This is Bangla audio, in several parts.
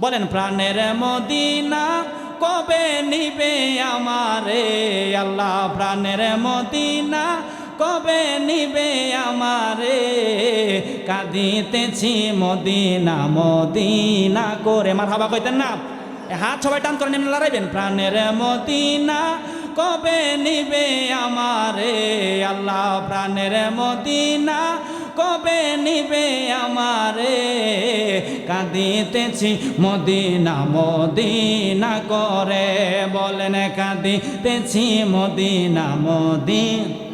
বলেন প্রাণের মদিনা কবে নিবে আমারে আল্লাহ, প্রাণের মদিনা কবে নিবে আমারে, কাঁদিতেছি মদিনা মদিনা করে। মারহাবা কইতেন না? হাত সবাই টান করে নেমে লড়াইবেন। প্রাণের মদিনা কবে নিবে আমারে আল্লাহ, প্রাণের মদিনা কবে নিবে আমারে, কাঁদিতেছি মদিনা মদিনা করে। বলেন কাঁদিতেছি মদিনা মদিনা।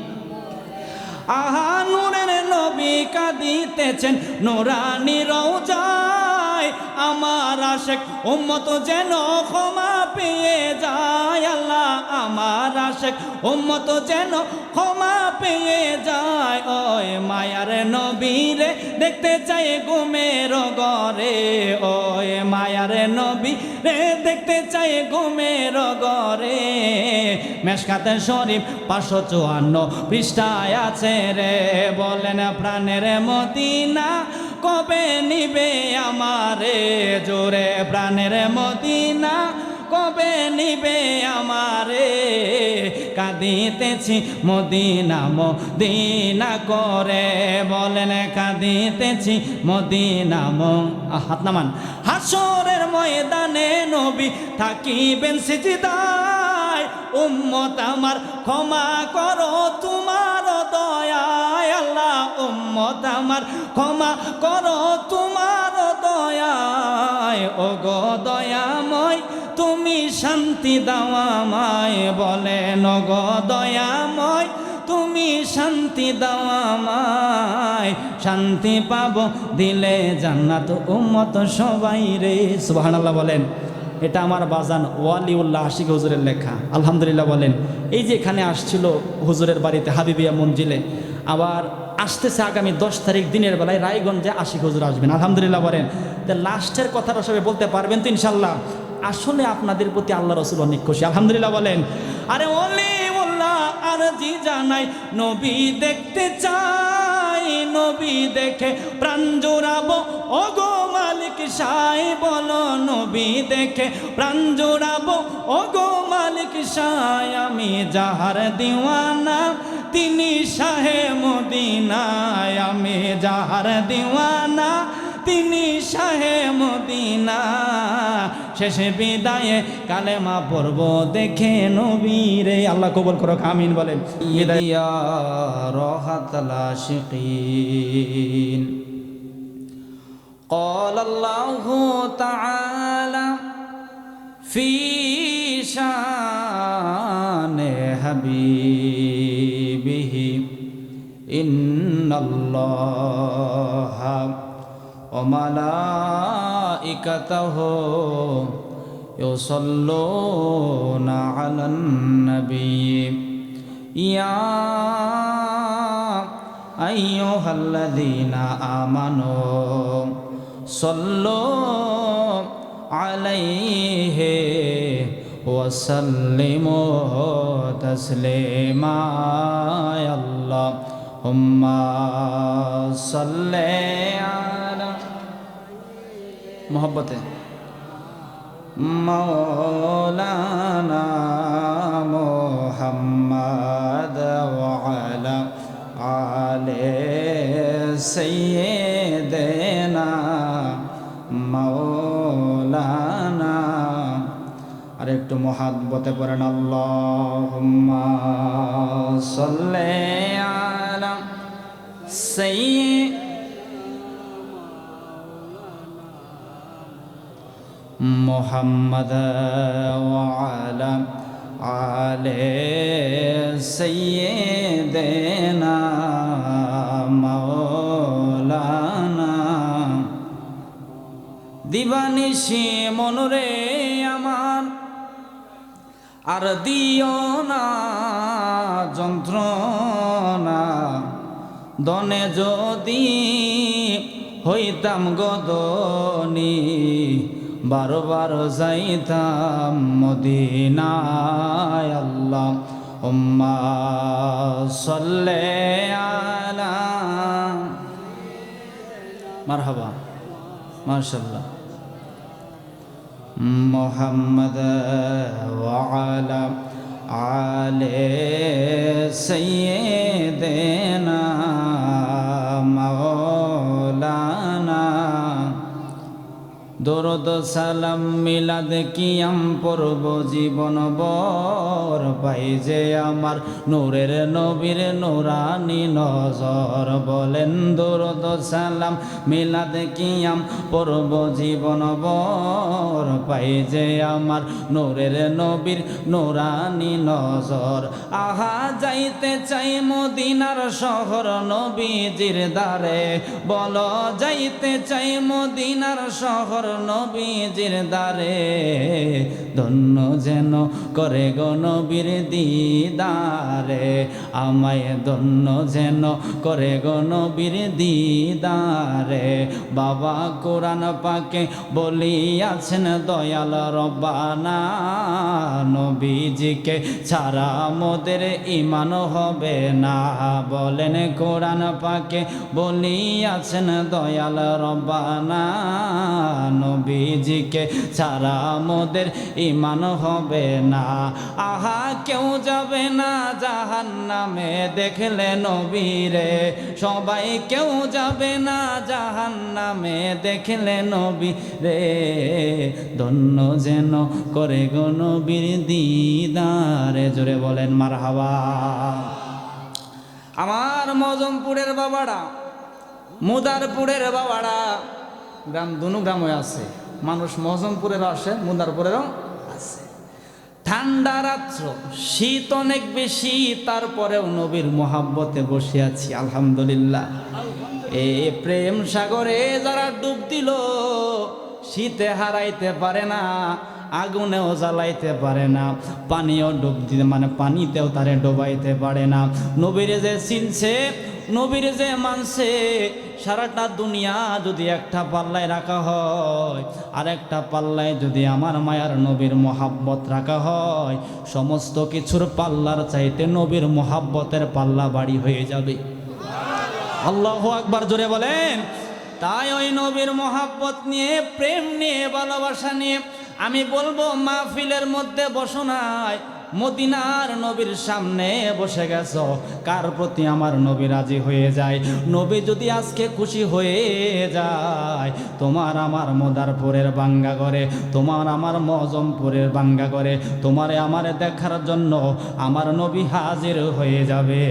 আহা নূরের নবী কাঁদিতেছেন নুরানি রওজায়, আমার আশিক উম্মত যেন ক্ষমা পেয়ে যায় আল্লাহ, আমার আশিক উম্মত যেন ক্ষমা পেয়ে যায়। ওই মায়ার নবীরে দেখতে চাই ঘুমের ঘরে, ওই মায়ার নবী রে দেখতে চাই ঘুমের ঘরে। মেশকাতে শরীফ 554 পৃষ্ঠায় আছে রে। বলেন প্রাণের মদিনা কবে নিবে আমারে, জোরে প্রাণের মদিনা কবে নিবে আমারে, কাঁদিতেছি মদিনা মদিনা করে। বলেন কাঁদিতেছি মদিনা হাত নামান। হাসরের ময়দানে নবী থাকিবেন সিজদায়, উম্মত আমার ক্ষমা করো তোমার দয়ায় আল্লাহ, উম্মত আমার ক্ষমা করো তোমার দয়ায়। ও গো দয়াময় তুমি শান্তি দাও আমায়, বলেন ও গো দয়াময় তুমি শান্তি দাও আমায়, শান্তি পাবো দিলে জান্নাত উম্মত সবাই রে। সুবহানাল্লাহ বলেন। এটা আমার বাজান ওয়ালিউল্লাহ আশিক হুজুরের লেখা। আলহামদুলিল্লাহ বলেন। এই যে এখানে আসছিল হুজুরের বাড়িতে হাবিবিয়া মঞ্জিলে, আবার আসতেছে আগামী 10 তারিখ দিনের বেলায় রায়গঞ্জে আশিক হুজুর আসবেন। আলহামদুলিল্লাহ বলেন। তো লাস্টের কথাটা সবাই বলতে পারবেন তো ইনশাল্লাহ? আসলে আপনাদের প্রতি আল্লাহ রসুল অনেক খুশি। আলহামদুলিল্লাহ বলেন। আরে ওয়ালিউল্লাহ আরজি জানাই, নবী দেখতে চাই, নবী দেখে প্রাণ জোড়াবো ও গো মালিক শাহ। বলো নবী দেখে প্রাণ জোড়াবো ও গো মালিক শাহ। আমি যাহার দিওয়ানা তিনি শাহে মদিনায়, আমি যাহার দিওয়ানা তিনি শাহে মদিনা। শেষে বিদায়ে কালেমা পড়ব দেখে নবীরে। আল্লাহ কবুল করুক, আমিন বলেন। ইয়া রাহাতাল আশিকিন। قال الله تعالى في شان حبيبه إن الله وملائكته يصلون على النبي يا أيها الذين آمنوا صلوا عليه وسلموا تسليما يا اللهم صل على محبته مولانا محمد وعلى آل سيدنا مولانا। আর একটু মহাব্বতে পড়েন আল্লাহুম্মা সাল্লি আলা সাইয়্যিদিনা মুহাম্মাদ ওয়া আলা আলি সাইয়্যিদিনা মাওলানা। দিবানিশি মনরে আমার আর দিও না যন্ত্রণা, দনে যদি হইতাম গদনি বারবার যাইতাম মদিনায়। আল্লাহুম্মা সাল্লি আলা। মারহাবা, মাশাআল্লাহ। محمد وعلى آل سيدنا مولانا দরুদ সালাম মিলাদ কিয়াম পড়ব জীবন ভর পাই যে আমার নূরের নবীর নূরানি নজর বলেন দরুদ সালাম মিলাদ কিয়াম পড়ব জীবন ভর পাই যে আমার নূরের নবীর নূরানি নজর আহা যাইতে চাই মদিনার শহর নবীজির দ্বারে বলো যাইতে চাই মদিনার শহর নবীজির দ্বারে ধন্য যেন করে গো নবীর দিদারে আমায় ধন্য যেন করে গো নবীর দিদারে বাবা কোরআন পাকে বলিয়াছেন দয়াল রব্বানা নবীজিকে ছাড়া মোদের ঈমান হবে না বলেন কোরআন পাকে বলিয়াছেন দয়াল রব্বানা নবীজিকে ছাড়া মোদের ঈমান হবে না আহা কেউ যাবে না জাহান্নামে দেখলে নবীরে সবাই কেউ যাবে না জাহান্নামে দেখলে নবীরে ধন্য যেন করে গো নবীর দিদারে জোরে বলেন মারহাবা আমার মজমপুরের বাবারা মুদারপুরের বাবারা গ্রাম দুনো গ্রামে আছে মানুষ মজমপুরেরও আসে মুদারপুরেরও আছে ঠান্ডা রাত্র শীত অনেক বেশি তারপরেও নবীর মোহাব্বতে বসে আছি আলহামদুলিল্লাহ এ প্রেম সাগরে যারা ডুব দিল শীতে হারাইতে পারে না আগুনেও জ্বালাইতে পারে না পানিও ডুব দিতে মানে পানিতেও তারে ডোবাইতে পারে না নবীরে যে চিনছে নবীরে যে মানছে সারাটা দুনিয়া যদি একটা পাল্লায় রাখা হয় আর একটা পাল্লায় যদি আমার মায়ার নবীর মোহাব্বত রাখা হয় সমস্ত কিছুর পাল্লার চাইতে নবীর মোহাব্বতের পাল্লা বাড়ি হয়ে যাবে আল্লাহু আকবার জোরে বলেন তাই ওই নবীর মোহাব্বত নিয়ে প্রেম নিয়ে ভালোবাসা নিয়ে আমি বলবো মাহফিলের মধ্যে বসো নাই মদিনার নবীর সামনে বসে গেছো কার প্রতি আমার নবী রাজি হয়ে যায় নবী যদি আজকে খুশি হয়ে যায় তোমার আমার মদারপুরের বাঙ্গা করে তোমার আমার মজমপুরের বাঙ্গা করে তোমারে আমারে দেখার জন্য আমার নবী হাজির হয়ে যাবে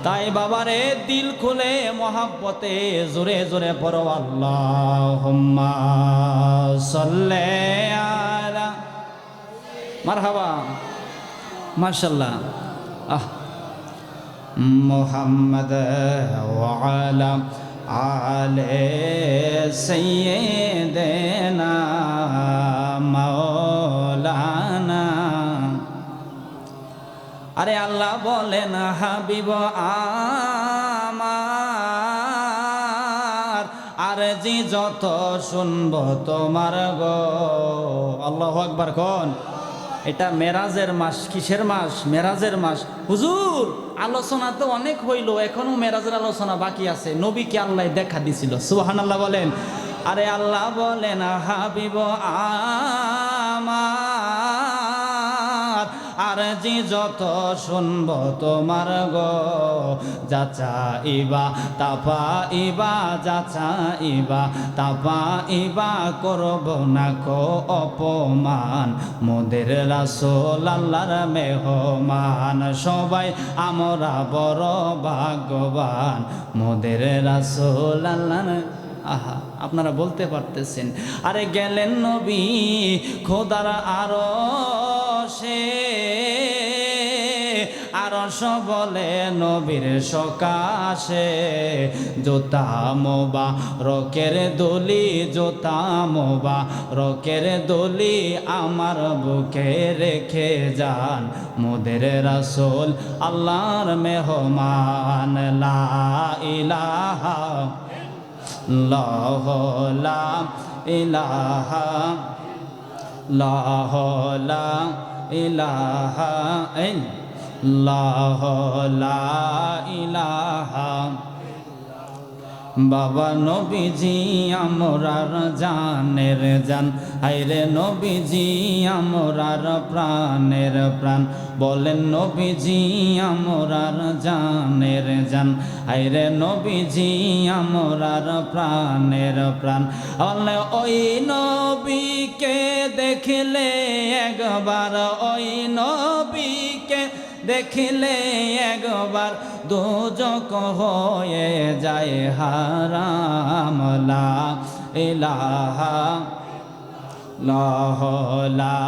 তাই বাবারে দিল খুলে মহাব্বতে জোরে জোরে পড়ো আল্লাহুম্মা সাল্লি আলা মারহাবা মাশাআল্লাহ মুহাম্মদ ওয়া আলা আলে সাইয়্যিদিনা মাওলানা আরে আল্লাহ বলেন হাবিব আমার আর জি যত শুনব তোমার গো আল্লাহু আকবার কোন এটা মেরাজের মাস কিসের মাস মেরাজের মাস হুজুর আলোচনা তো অনেক হইল এখনো মেরাজের আলোচনা বাকি আছে নবীকে আল্লাহ দেখা দিছিল সুবহানাল্লাহ বলেন আরে আল্লাহ বলেন হাবিব আমার আর জি যত শুনব তোমার গো যাচা ইবা তাপা ইবা যাচা ইবা তাপা ইবা করব না কো অপমান মোদের রাসূল আল্লাহর মেহমান সবাই আমরা বড় ভাগ্যবান মোদের রাসূল আল্লাহর আহা আপনারা বলতে পারতেছেন আরে গেলেন নবী খোদার আরশে আরশ বলে নবীর সকাশে জোতা মোবা রকের দলি জোতা মোবা রকের দলি আমার বুকে রেখে যান মোদের রাসূল আল্লাহর মেহমান লা ইলাহা লাহ লা ইলাহা লাহ লা ইলাহা লাহ লা ইলাহা বাবা নবীজি আমরার জানের জান, হায়রে নবীজি আমরার প্রাণের প্রাণ, বলেন নবীজি আমরার জানের জান, হায়রে নবীজি আমরার প্রাণের প্রাণ। বলে ওই নবীকে দেখলে একবার, ওই নবীকে দেখিলে একবার দোজক হয়ে যায় হারাম। লা ইলাহা লাহ লা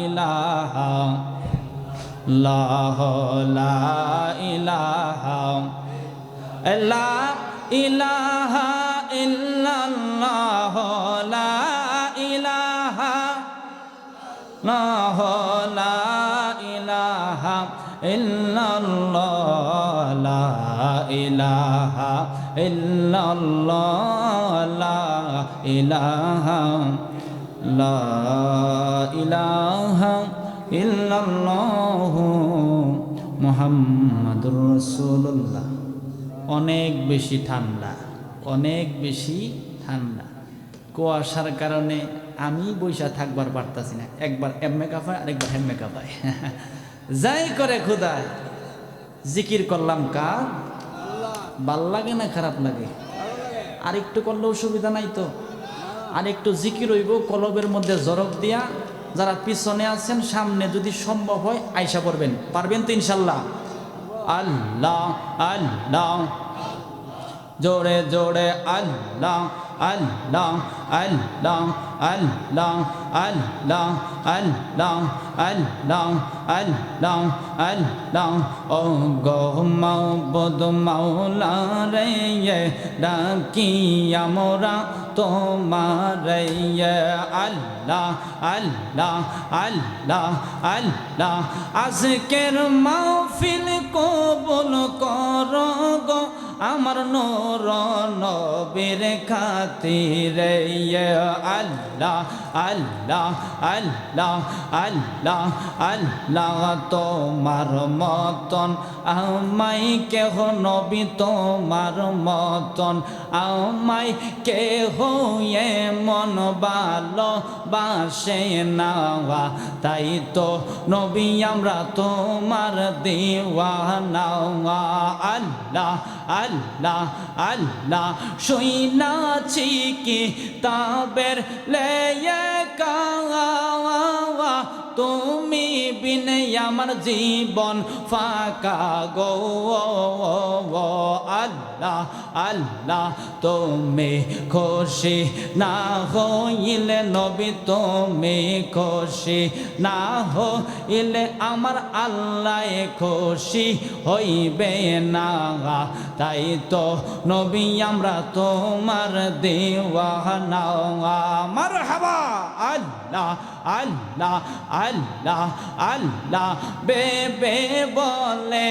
ইলাহা লাহ লা ইলাহা লা ইলাহা ইল্লাল্লাহ লা ইলাহা লাহ লা ইলাহা ইল্লাল্লাহ লা ইলাহা ইল্লাল্লাহ লা ইলাহা লা ইলাহা ইল্লাল্লাহ মুহাম্মাদুর রাসূলুল্লাহ। অনেক বেশি ঠান্ডা, অনেক বেশি ঠান্ডা। কুয়াশার কারণে আমি বইসা থাকবার পারতাছি না, একবার এমে কাঁপায় আরেকবার হেমে কাঁপায়। যাই করে খুদায় জিকির করলাম কার? ভাল লাগে না খারাপ লাগে? আর একটু করলে অসুবিধা নাই তো? আর একটু জিকির হইব কলবের মধ্যে জরব দিয়া। যারা পিছনে আছেন সামনে যদি সম্ভব হয় আয়সা পড়বেন, পারবেন তো ইনশাল্লাহ? আল্লাহ আল্লাহ জোরে জোরে আল্লাহ আল্লাহ আল্লাহ আল্লাহ আল্লাহ আল্লাহ আল্লাহ আল্লাহ আল্লাহ। ও গো মাওবুদ মাওলা রে ডাকি আমরা তোমারে আল্লাহ আল্লাহ আল্লাহ আল্লাহ। আজকের মাহফিল কবুল করো গো আমার নূর নবীর খাতিরে আল্লাহ আল্লাহ আল্লাহ আল্লাহ আল্লাহ। তোমার মতন আমায় কেহ নবী, তোমার মতন আমায় কেহ মন ভালো বাসে না, তাই তো নবী আমরা তোমার দিওয়ানা। আল্লাহ আল্লাহ আল্লাহ শুইনাছি কি তাবের লেখা, তুমি বিনে আমার জীবন ফাঁকা গো। আল্লাহ আল্লাহ তুমি খুশি না হইলে নবী, তুমি খুশি না হইলে আমার আল্লাহ খুশি হইবে না, তাই তো নবী আমরা তোমার দিওয়ানা। মারহাবা আল্লাহ আল্লাহ আল্লাহ আল্লাহ। বেবে বলে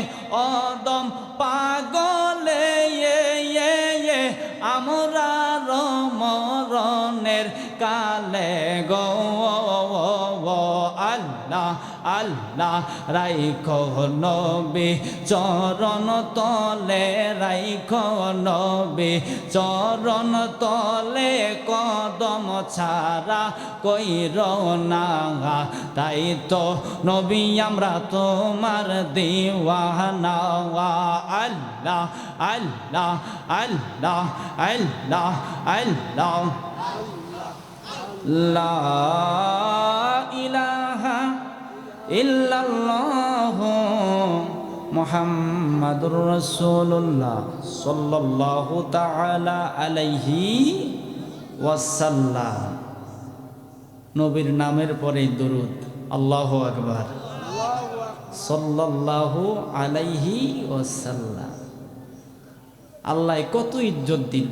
অদম পাগলে আমরা মরণের কালে গো। আল্লাহ আল্লাহ রাইখো নবী চরণ তলে, রাইখো নবী চরণ তলে, কদম ছাড়া কইর না, তাই তো নবী আমরা তোমার দিওয়ানা। আল্লাহ আল্লাহ আল্লাহ আল্লাহ আল্লাহ লা ইলাহা ইল্লাল্লাহ মুহাম্মাদুর রাসূলুল্লাহ সাল্লাল্লাহু তাআলা আলাইহি ওয়াসাল্লাম। নবীর নামের পরে দরুদ, আল্লাহু আকবার, সাল্লাল্লাহু আলাইহি ওয়াসাল্লাম। আল্লাহ কত ইজ্জত দিল।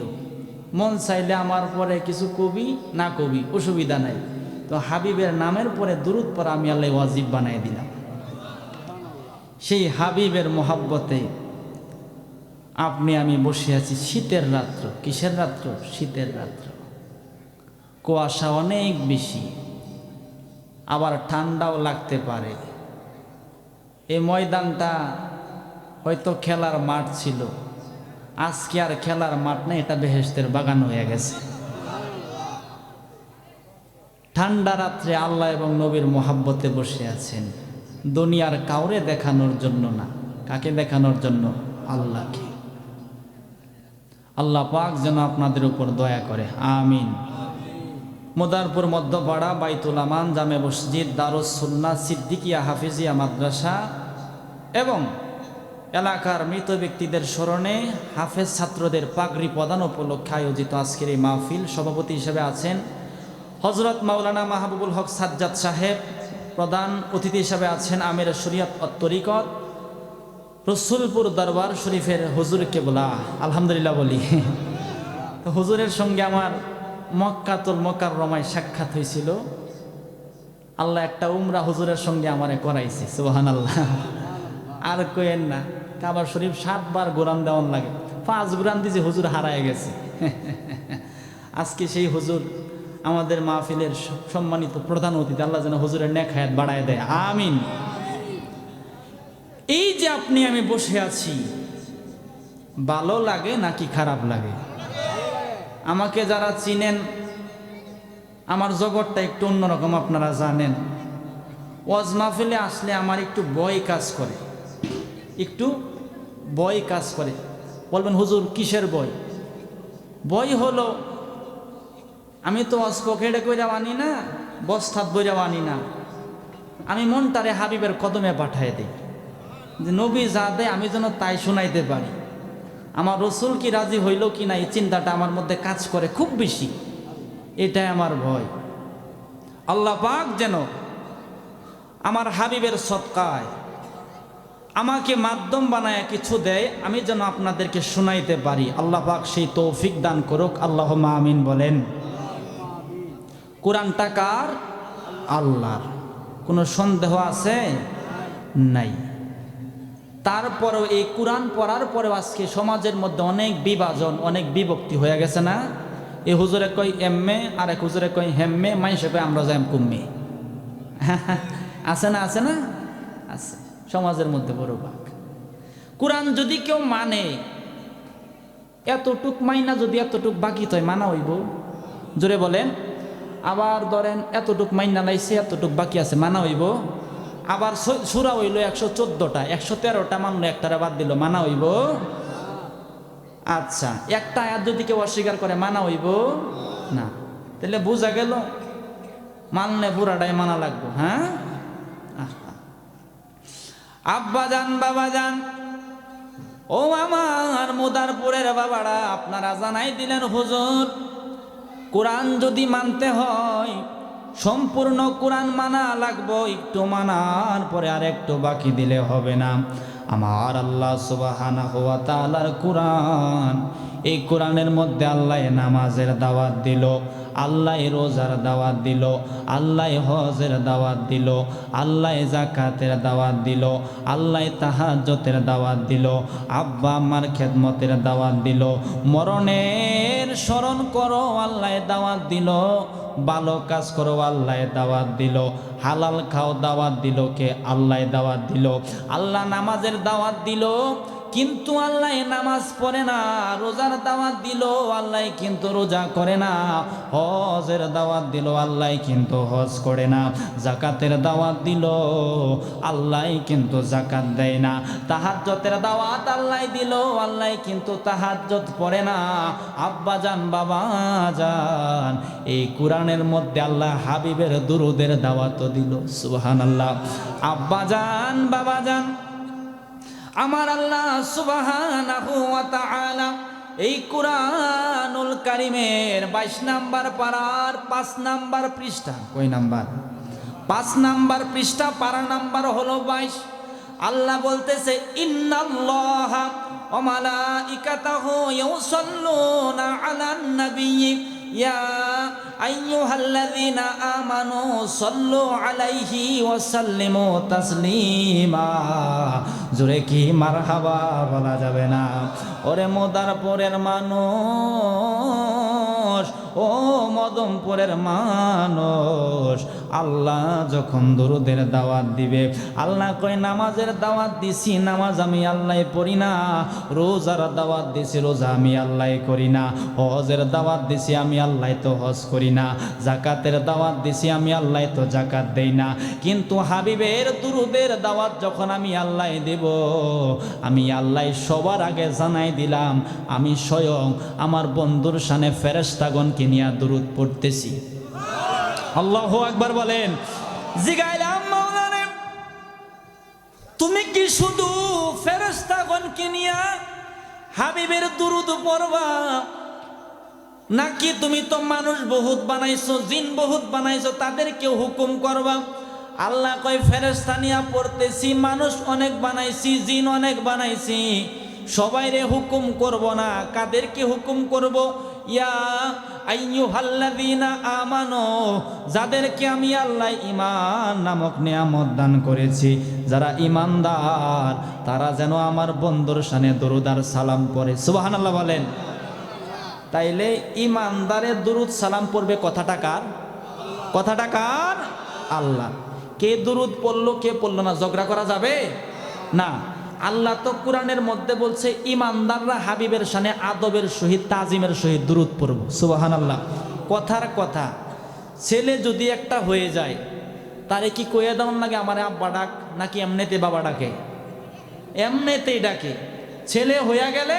মন চাইলে আমার পরে কিছু কবি না কবি অসুবিধা নাই, তো হাবিবের নামের পরে দুরুদ পড়া আমি আল্লাহ ওয়াজিব বানাই দিলাম। সেই হাবিবের মোহাব্বতে আপনি আমি বসে আছি শীতের রাত্র। কিসের রাত্র? শীতের রাত্র। কুয়াশা অনেক বেশি, আবার ঠান্ডাও লাগতে পারে। এই ময়দানটা হয়তো খেলার মাঠ ছিল, আজকে আর খেলার মাঠ নেই, এটা বেহেশতের বাগান হয়ে গেছে। ঠান্ডা রাত্রে আল্লাহ এবং নবীর মোহাব্বতে বসে আছেন, দুনিয়ার কাউরে দেখানোর জন্য না। কাকে দেখানোর জন্য? আল্লাহকে। আল্লাহ পাক যেন আপনাদের উপর দয়া করে, আমিন। মোদারপুর মধ্যপাড়া বাইতুল আমান জামে মসজিদ দারুস সুন্নাহ সিদ্দিকিয়া হাফিজিয়া মাদ্রাসা এবং এলাকার মৃত ব্যক্তিদের স্মরণে হাফেজ ছাত্রদের পাগড়ি প্রদান উপলক্ষে আয়োজিত আজকের এই মাহফিল সভাপতি হিসেবে আছেন হযরত মাওলানা মাহবুবুল হক সাজ্জাদ সাহেব। প্রধান অতিথি হিসেবে আছেন আমির শরীয়ত ও তরিকত রসুলপুর দরবার শরীফের হুজুর কেবলা। আলহামদুলিল্লাহ বলি। তো হুজুরের সঙ্গে আমার মক্কাতুল মুকাররমায় সাক্ষাৎ হয়েছিল। আল্লাহ একটা উমরা হুজুরের সঙ্গে আমারে করাইছে, সুবহানাল্লাহ। আর কইেন না, কাবা শরীফ 7 বার গোরান দেওয়ান লাগে, 5 গোরান দিয়েছে, হুজুর হারায় গেছে। আজকে সেই হুজুর আমাদের মাহফিলের সম্মানিত প্রধান অতিথি। আল্লাহ যেন হুজুরের নেক হায়াত বাড়ায় দেয়, আমিন। এই যে আপনি আমি বসে আছি, ভালো লাগে নাকি খারাপ লাগে? আমাকে যারা চিনেন, আমার জগৎটা একটু অন্যরকম, আপনারা জানেন। ওয়াজ মাহফিলে আসলে আমার একটু ভয় কাজ করে, একটু ভয় কাজ করে। বলবেন হুজুর কিসের ভয়? ভয় হলো আমি তো ওয়াজ পকেটে কইরা আনি না, বস্তাত বইরা আনি না, আমি মনটারে হাবিবের কদমে পাঠায় দিই, যে নবী যা দেয় আমি যেন তাই শোনাইতে পারি। আমার রসুল কি রাজি হইল কি না, এই চিন্তাটা আমার মধ্যে কাজ করে খুব বেশি। এটাই আমার ভয়। আল্লাহ পাক যেন আমার হাবিবের সদকায় আমাকে মাধ্যম বানায় কিছু দেয়, আমি যেন আপনাদেরকে শোনাইতে পারি। আল্লাহ পাক সেই তৌফিক দান করুক, আল্লাহুম্মা আমিন বলেন। কোরআনটা কার? আল্লাহর। কোনো সন্দেহ আছে? নাই। তারপরেও এই কোরআন পড়ার পরেও আজকে সমাজের মধ্যে অনেক বিভাজন, অনেক বিভক্তি হয়ে গেছে না? এই হুজুরে কই এমএ, আর এক হুজুরে কই হেম্মে, মাইসে কই আমরা যাই কুম্মে। আছে না? আছে না? আছে সমাজের মধ্যে বড় ভাগ। কোরআন যদি কেউ মানে, এতটুক মাইনা যদি এতটুক বাকি তয় মানা হইব? জোরে বলেন। আবার ধরেন এতটুক মাইনা লাইছে, এতটুক বাকি আছে, মানা হইব? আবার সূরা হইল 114টা, 113টা মানলো, একটারে বাদ দিল, মানা হইব? আচ্ছা, একটা আয়াত যদি কেউ অস্বীকার করে, মানা হইব না? তাহলে বোঝা গেল মানলে পুরাটাই মানা লাগবো। হ্যাঁ, আব্বা যান, বাবা যান, ও আমার মোদারপুরের বাবারা, আপনারা জানাই দিলেন হুজুর কোরআন যদি মানতে হয় সম্পূর্ণ কোরআন মানা লাগবো, একটু মানার পরে আর একটু বাকি দিলে হবে না। আমার আল্লাহ সুবহানাহু ওয়া তাআলার কোরআন, এই কোরআনের মধ্যে আল্লাহ নামাজের দাওয়াত দিল, আল্লাহ রোজার দাওয়াত দিল, আল্লাহ হজের দাওয়াত দিল, আল্লাহ যাকাতের দাওয়াত দিল, আল্লাহ তাহাজ্জুদের দাওয়াত দিল, আব্বা আম্মার খেদমতের দাওয়াত দিল, মরণের স্মরণ করো আল্লাহ দাওয়াত দিল, ভালো কাজ করো আল্লাহ দাওয়াত দিল, হালাল খাও দাওয়াত দিল কে? আল্লাহ দাওয়াত দিল। আল্লাহ নামাজের দাওয়াত দিল, কিন্তু আল্লাহ নামাজ পড়ে না। রোজার দাওয়াত দিল, আল্লাহ কিন্তু রোজা করে না। হজের দাওয়াত দিল, আল্লাহ কিন্তু হজ করে না। যাকাতের দাওয়াত দিল, আল্লাহ কিন্তু যাকাত দেয় না। তাহাজ্জুদের দাওয়াত আল্লাহ দিল, আল্লাহ কিন্তু তাহাজ্জুদ পড়ে না। আব্বা যান, বাবা যান, এই কোরআনের মধ্যে আল্লাহ হাবিবের দুরুদের দাওয়াত দিল, সুবহানাল্লাহ। আব্বা যান, বাবা যান, আমার আল্লাহ সুবহানাহু ওয়া তাআলা এই কুরআনুল কারীমের 22 নাম্বার পারার 5 নাম্বার পৃষ্ঠা, কয় নাম্বার? 5 নাম্বার পৃষ্ঠা, পারা নাম্বার হলো 22। আল্লাহ বলতেছে, ইন্নাল্লাহা ওয়া মালাইকাতাহু ইউসাল্লুনা আলান নাবিয়্যি ইয়া আইয়ুহাল্লাযীনা আমানু সাল্লু আলাইহি ওয়া সাল্লিমু তাসলিমা। জোরে কি মারহাবা বলা যাবে না? ওরে মোদারপুরের মানুষ, ও মদমপুরের মানুষ, আল্লাহ যখন দরুদের দাওয়াত দিবে, আল্লাহ কয় নামাজের দাওয়াত দিছি, নামাজ আমি আল্লাহ পড়ি না। রোজার দাওয়াত দিছি, রোজা আমি আল্লাহ করি না। হজের দাওয়াত দিছি, আমি আল্লাহ তো হজ করি না। জাকাতের দাওয়াত দিছি, আমি আল্লাহ তো জাকাত দেই না। কিন্তু হাবিবের দুরুদের দাওয়াত যখন আমি আল্লাহ দেব, আমি আল্লাহ সবার আগে জানাই দিলাম, আমি স্বয়ং আমার বন্ধুর শানে ফেরেশতাগণকে নিয়ে দুরুদ পড়তেছি। আল্লাহু আকবার বলেন। জিগাইলাম মাওলানা, তুমি কি শুধু ফেরেশতাগণকে নিয়ে হাবিবের দুরুদ পড়বা, নাকি তুমি তো মানুষ বহুত বানাইছো, জিন বহুত বানাইছো, তাদেরকে হুকুম করবা? আল্লাহ কয় ফেরেশতা নিয়া পড়তেছি, মানুষ অনেক বানাইছি, জিন অনেক বানাইছি, সবাইরে হুকুম করব না। কাদেরকে হুকুম করব? ইয়া আইয়ুহাল্লাযীনা আমানু, যাদেরকে আমি আল্লাহ ঈমান নামক নিয়ামত দান করেছি, যারা ঈমানদার, তারা যেন আমার বন্ধুর শানে দরুদ আর সালাম পড়ে। সুবহানাল্লাহ বলেন। তাইলে ঈমানদারে দরুদ সালাম পড়বে, কথাটা কার? কথাটা কার? আল্লাহ। কে দরুদ পড়লো কে পড়লো না ঝগড়া করা যাবে না। আল্লাহ তো কোরআনের মধ্যে বলছে ঈমানদাররা হাবিবের শানে আদবের সহিত তাজিমের সহিত দরুদ পড়ব। সুবহানাল্লাহ। কথার কথা, ছেলে যদি একটা হয়ে যায়, তারে কি কইয়া দেওয়ার লাগে আমার আব্বা ডাক, নাকি এমনিতে বাবা ডাকে? এমনিতেই ডাকে। ছেলে হইয়া গেলে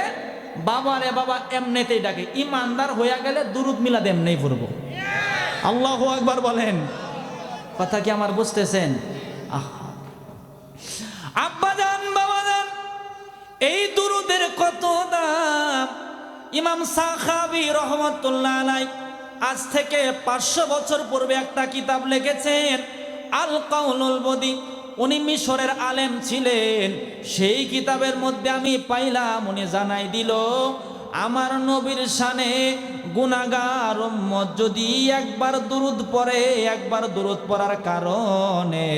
বাবা রে বাবা এমনিতেই ডাকে। ঈমানদার হইয়া গেলে দুরুদ মিলাদ এমনিই পড়ব। আল্লাহু আকবার বলেন। কথা কি আমার বুঝতেছেন? আব্বা জান বাবা জান, এই দুরুদের কত দাম! ইমাম সাখাবী রহমাতুল্লাহ আলাইহি আজ থেকে 500 বছর পূর্বে একটা কিতাব লিখেছেন, আল কাউলুল বদী। উনি মিশরের আলেম ছিলেন। সেই কিতাবের মধ্যে আমি পাইলাম, উনি জানাই দিল, আমার নবীর শানে গুনাহগার উম্মত যদি একবার দুরুদ পড়ে, একবার দুরুদ পড়ার কারণে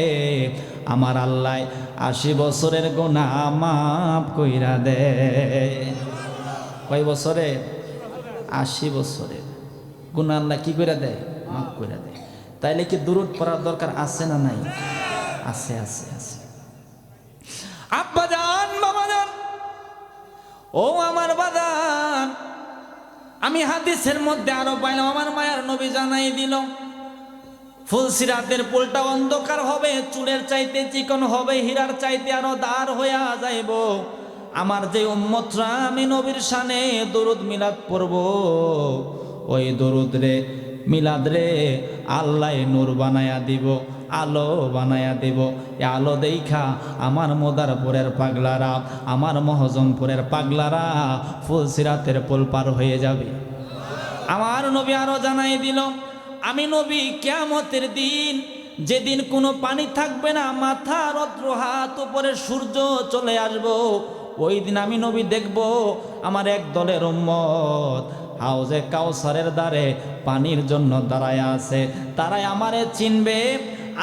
আমার আল্লাহ 80 বছরের গুনাহ মাফ কইরা দেয়। কয় বছরে? 80 বছরের গুনাহ আল্লাহ কি কইরা দেয়? মাফ কইরা দেয়। তাইলে কি দুরুদ পড়ার দরকার আছে না নাই? আছে, আছে, আছে। আব্বা জান বাবা জান, ও আমার বাজান, আমি হাদিসের মধ্যে আরো পাইলাম, আমার মায়ার নবী জানাই দিল, ফুলসিরাতের পুলটা অন্ধকার হবে, চুলের চাইতে চিকন হবে, হীরার চাইতে আরো দার হইয়া যাইব। আমার যে উম্মতরা আমি নবীর শানে দরুদ মিলাদ পড়ব, ওই দরুদ রে মিলাদ রে আল্লাহ নূর বানায়া দিব, আলো বানায়া দিব। এ আলো দেখা আমার মোদারপুরের পাগলারা, আমার মহজমপুরের পাগলারা ফুলসিরাতের পুল পার হয়ে যাবে। আমার নবী আরো জানাই দিল, আমি নবী কিয়ামতের দিন, যেদিন কোনো পানি থাকবে না, মাথা রদ্র হাত উপরে সূর্য চলে আসবো, ওই দিন আমি নবী দেখব আমার এক দলের উম্মত হাউজে কাউসারের দ্বারে পানির জন্য দাঁড়ায় আছে। তারাই আমারে চিনবে,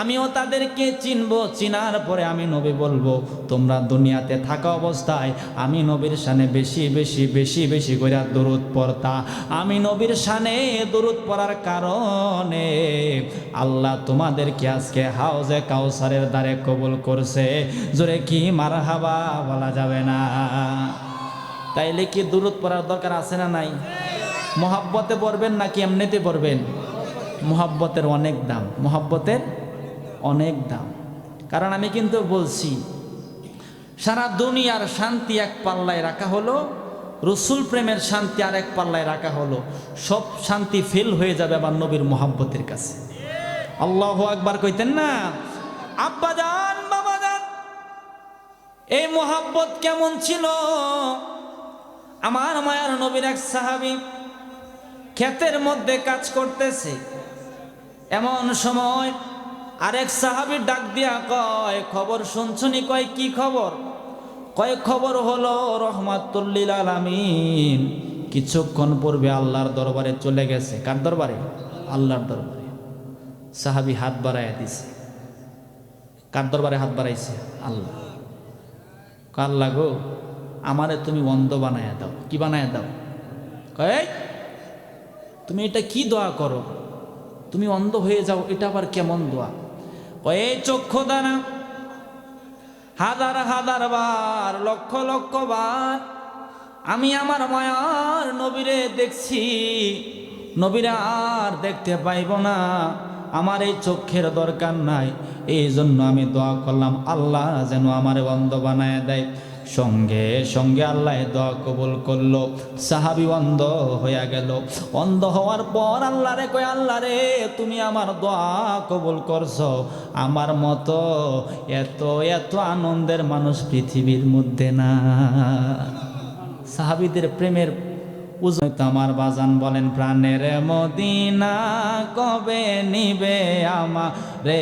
আমিও তাদেরকে চিনব। চিনার পরে আমি নবী বলবো, তোমরা দুনিয়াতে থাকা অবস্থায় আমি নবীর শানে বেশি বেশি বেশি বেশি করে দরুদ পড়তা। আমি নবীর শানে দরুদ পড়ার কারণে আল্লাহ তোমাদেরকে আজকে হাউজে কাউসারের দ্বারে কবুল করছে। জোরে কি মারহাবা বলা যাবে না? তাইলে কি দরুদ পড়ার দরকার আছে না নাই? মোহাব্বতে পড়বেন নাকি এমনিতে পড়বেন? মোহাব্বতের অনেক দাম, মোহাব্বতের অনেক দাম। কারণ আমি কিন্তু বলছি, সারা দুনিয়ার শান্তি এক পাল্লায় রাখা হলো, রসুল প্রেমের শান্তি আর এক পাল্লায় রাখা হলো। সব শান্তি ফেল হয়ে যাবে আমার নবীর মোহাব্বতের কাছে। আল্লাহু আকবার কইতেন না? আব্বা জান বাবা জান, এই মোহাব্বত কেমন ছিল? আমার মায়ার নবীর এক সাহাবী ক্ষেতের মধ্যে কাজ করতেছে, এমন সময় আরেক সাহাবী ডাক দিয়া কয়, খবর শুনছনি? কয় কি খবর? কয় খবর হলো রহমাতুল লিল আলামিন কিছুক্ষণ পূর্বে আল্লাহর দরবারে চলে গেছে। কার দরবারে? আল্লাহর দরবারে। সাহাবী হাত বাড়াইয়া দিছে। কার দরবারে হাত বাড়াইছে? আল্লাহ। কার লাগো, আমারে তুমি অন্ধ বানায়া দাও। কি বানায়া দাও? কয় তুমি এটা কি দোয়া করো? তুমি অন্ধ হয়ে যাও, এটা আবার কেমন দোয়া? এই চক্ষু দ্বারা হাজার হাজার বার, লক্ষ লক্ষ বার আমি আমার মায়ার নবীরে দেখছি, নবীরে আর দেখতে পাইব না, আমার এই চোখের দরকার নাই। এই জন্য আমি দোয়া করলাম আল্লাহ যেন আমার অন্ধ বানায় দেয়। সঙ্গে সঙ্গে আল্লাহ দোয়া কবুল করলো, সাহাবী অন্ধ হয়ে গেল। অন্ধ হওয়ার পর আল্লাহ রে কয়, আল্লাহ রে তুমি আমার দোয়া কবুল করছো, আমার মতো এত এত আনন্দের মানুষ পৃথিবীর মধ্যে না। সাহাবীদের প্রেমের উজত আমার বাজান বলেন, প্রাণের মদিনা কবে নিবে আমারে,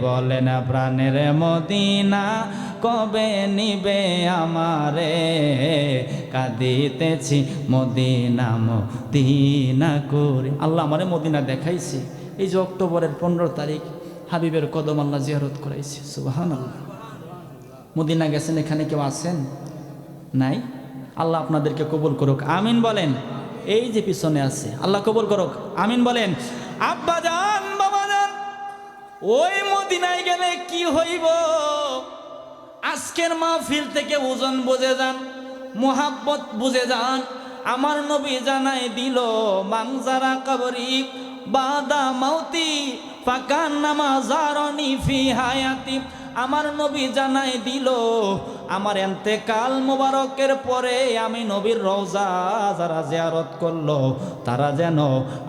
বলেন প্রাণের মদিনা কবে নিবে আমারে, কাঁদিতেছি মদিনা মদিনা করে। আল্লাহ আমারে মদিনা দেখাইছে। এই যে অক্টোবরের 15 তারিখ হাবিবের কদম আল্লাহ জিয়ারত করাইছে। সুবহানাল্লাহ। মদিনা গেছেন, এখানে কেউ আছেন? নাই? আল্লাহ আপনাদেরকে কবুল করুক, আমিন বলেন। এই যে পিছনে আছে, আল্লাহ কবুল করুক, আমিন বলেন। আব্বা জান, বাবা জান, ওই মদিনায় গেলে কি হইব? আজকের মাহফিল থেকে ওজন বুঝে যান, মুহাব্বত বুঝে যান। আমার নবী জানাই দিল, মানজারা কবরি বাদা মাউতি ফাকান নামাজারনি ফি হায়াতি। আমার নবী জানাই দিল, আমার এন্তেকাল মোবারকের পরে আমি নবীর রওজা যারা জিয়ারত করলো, তারা যেন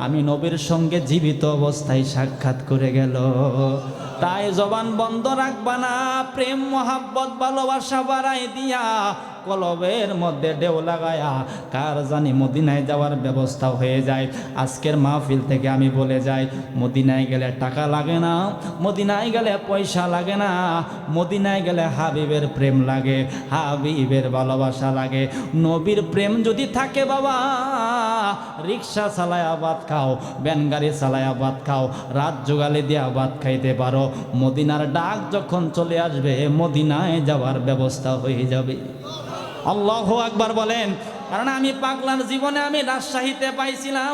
আমি নবীর সঙ্গে জীবিত অবস্থায় সাক্ষাৎ করে গেল। তাই জবান বন্ধ রাখবা না, প্রেম মোহাব্বত ভালোবাসা বাড়াই দিয়া কলবের মধ্যে ঢেউ লাগায়া কার জানি মদিনায় যাওয়ার ব্যবস্থা হয়ে যায়। আজকের মাহফিল থেকে আমি বলে যাই, মদিনায় গেলে টাকা লাগে না, মদিনায় গেলে পয়সা লাগে না, মদিনায় গেলে হাবিবের প্রেম লাগে, হাবিবের ভালোবাসা লাগে। নবীর প্রেম যদি থাকে বাবা, রিক্সা চালায়া ভাত খাও, ব্যানগাড়ি চালায়া ভাত খাও, রাত জোগালি দিয়া ভাত খাইতে পারো। মদিনার ডাক যখন চলে আসবে, মদিনায় যাওয়ার ব্যবস্থা হয়ে যাবে। আল্লাহু আকবার বলেন। কারণ আমি পাগলার জীবনে আমি রাজশাহীতে পাইছিলাম,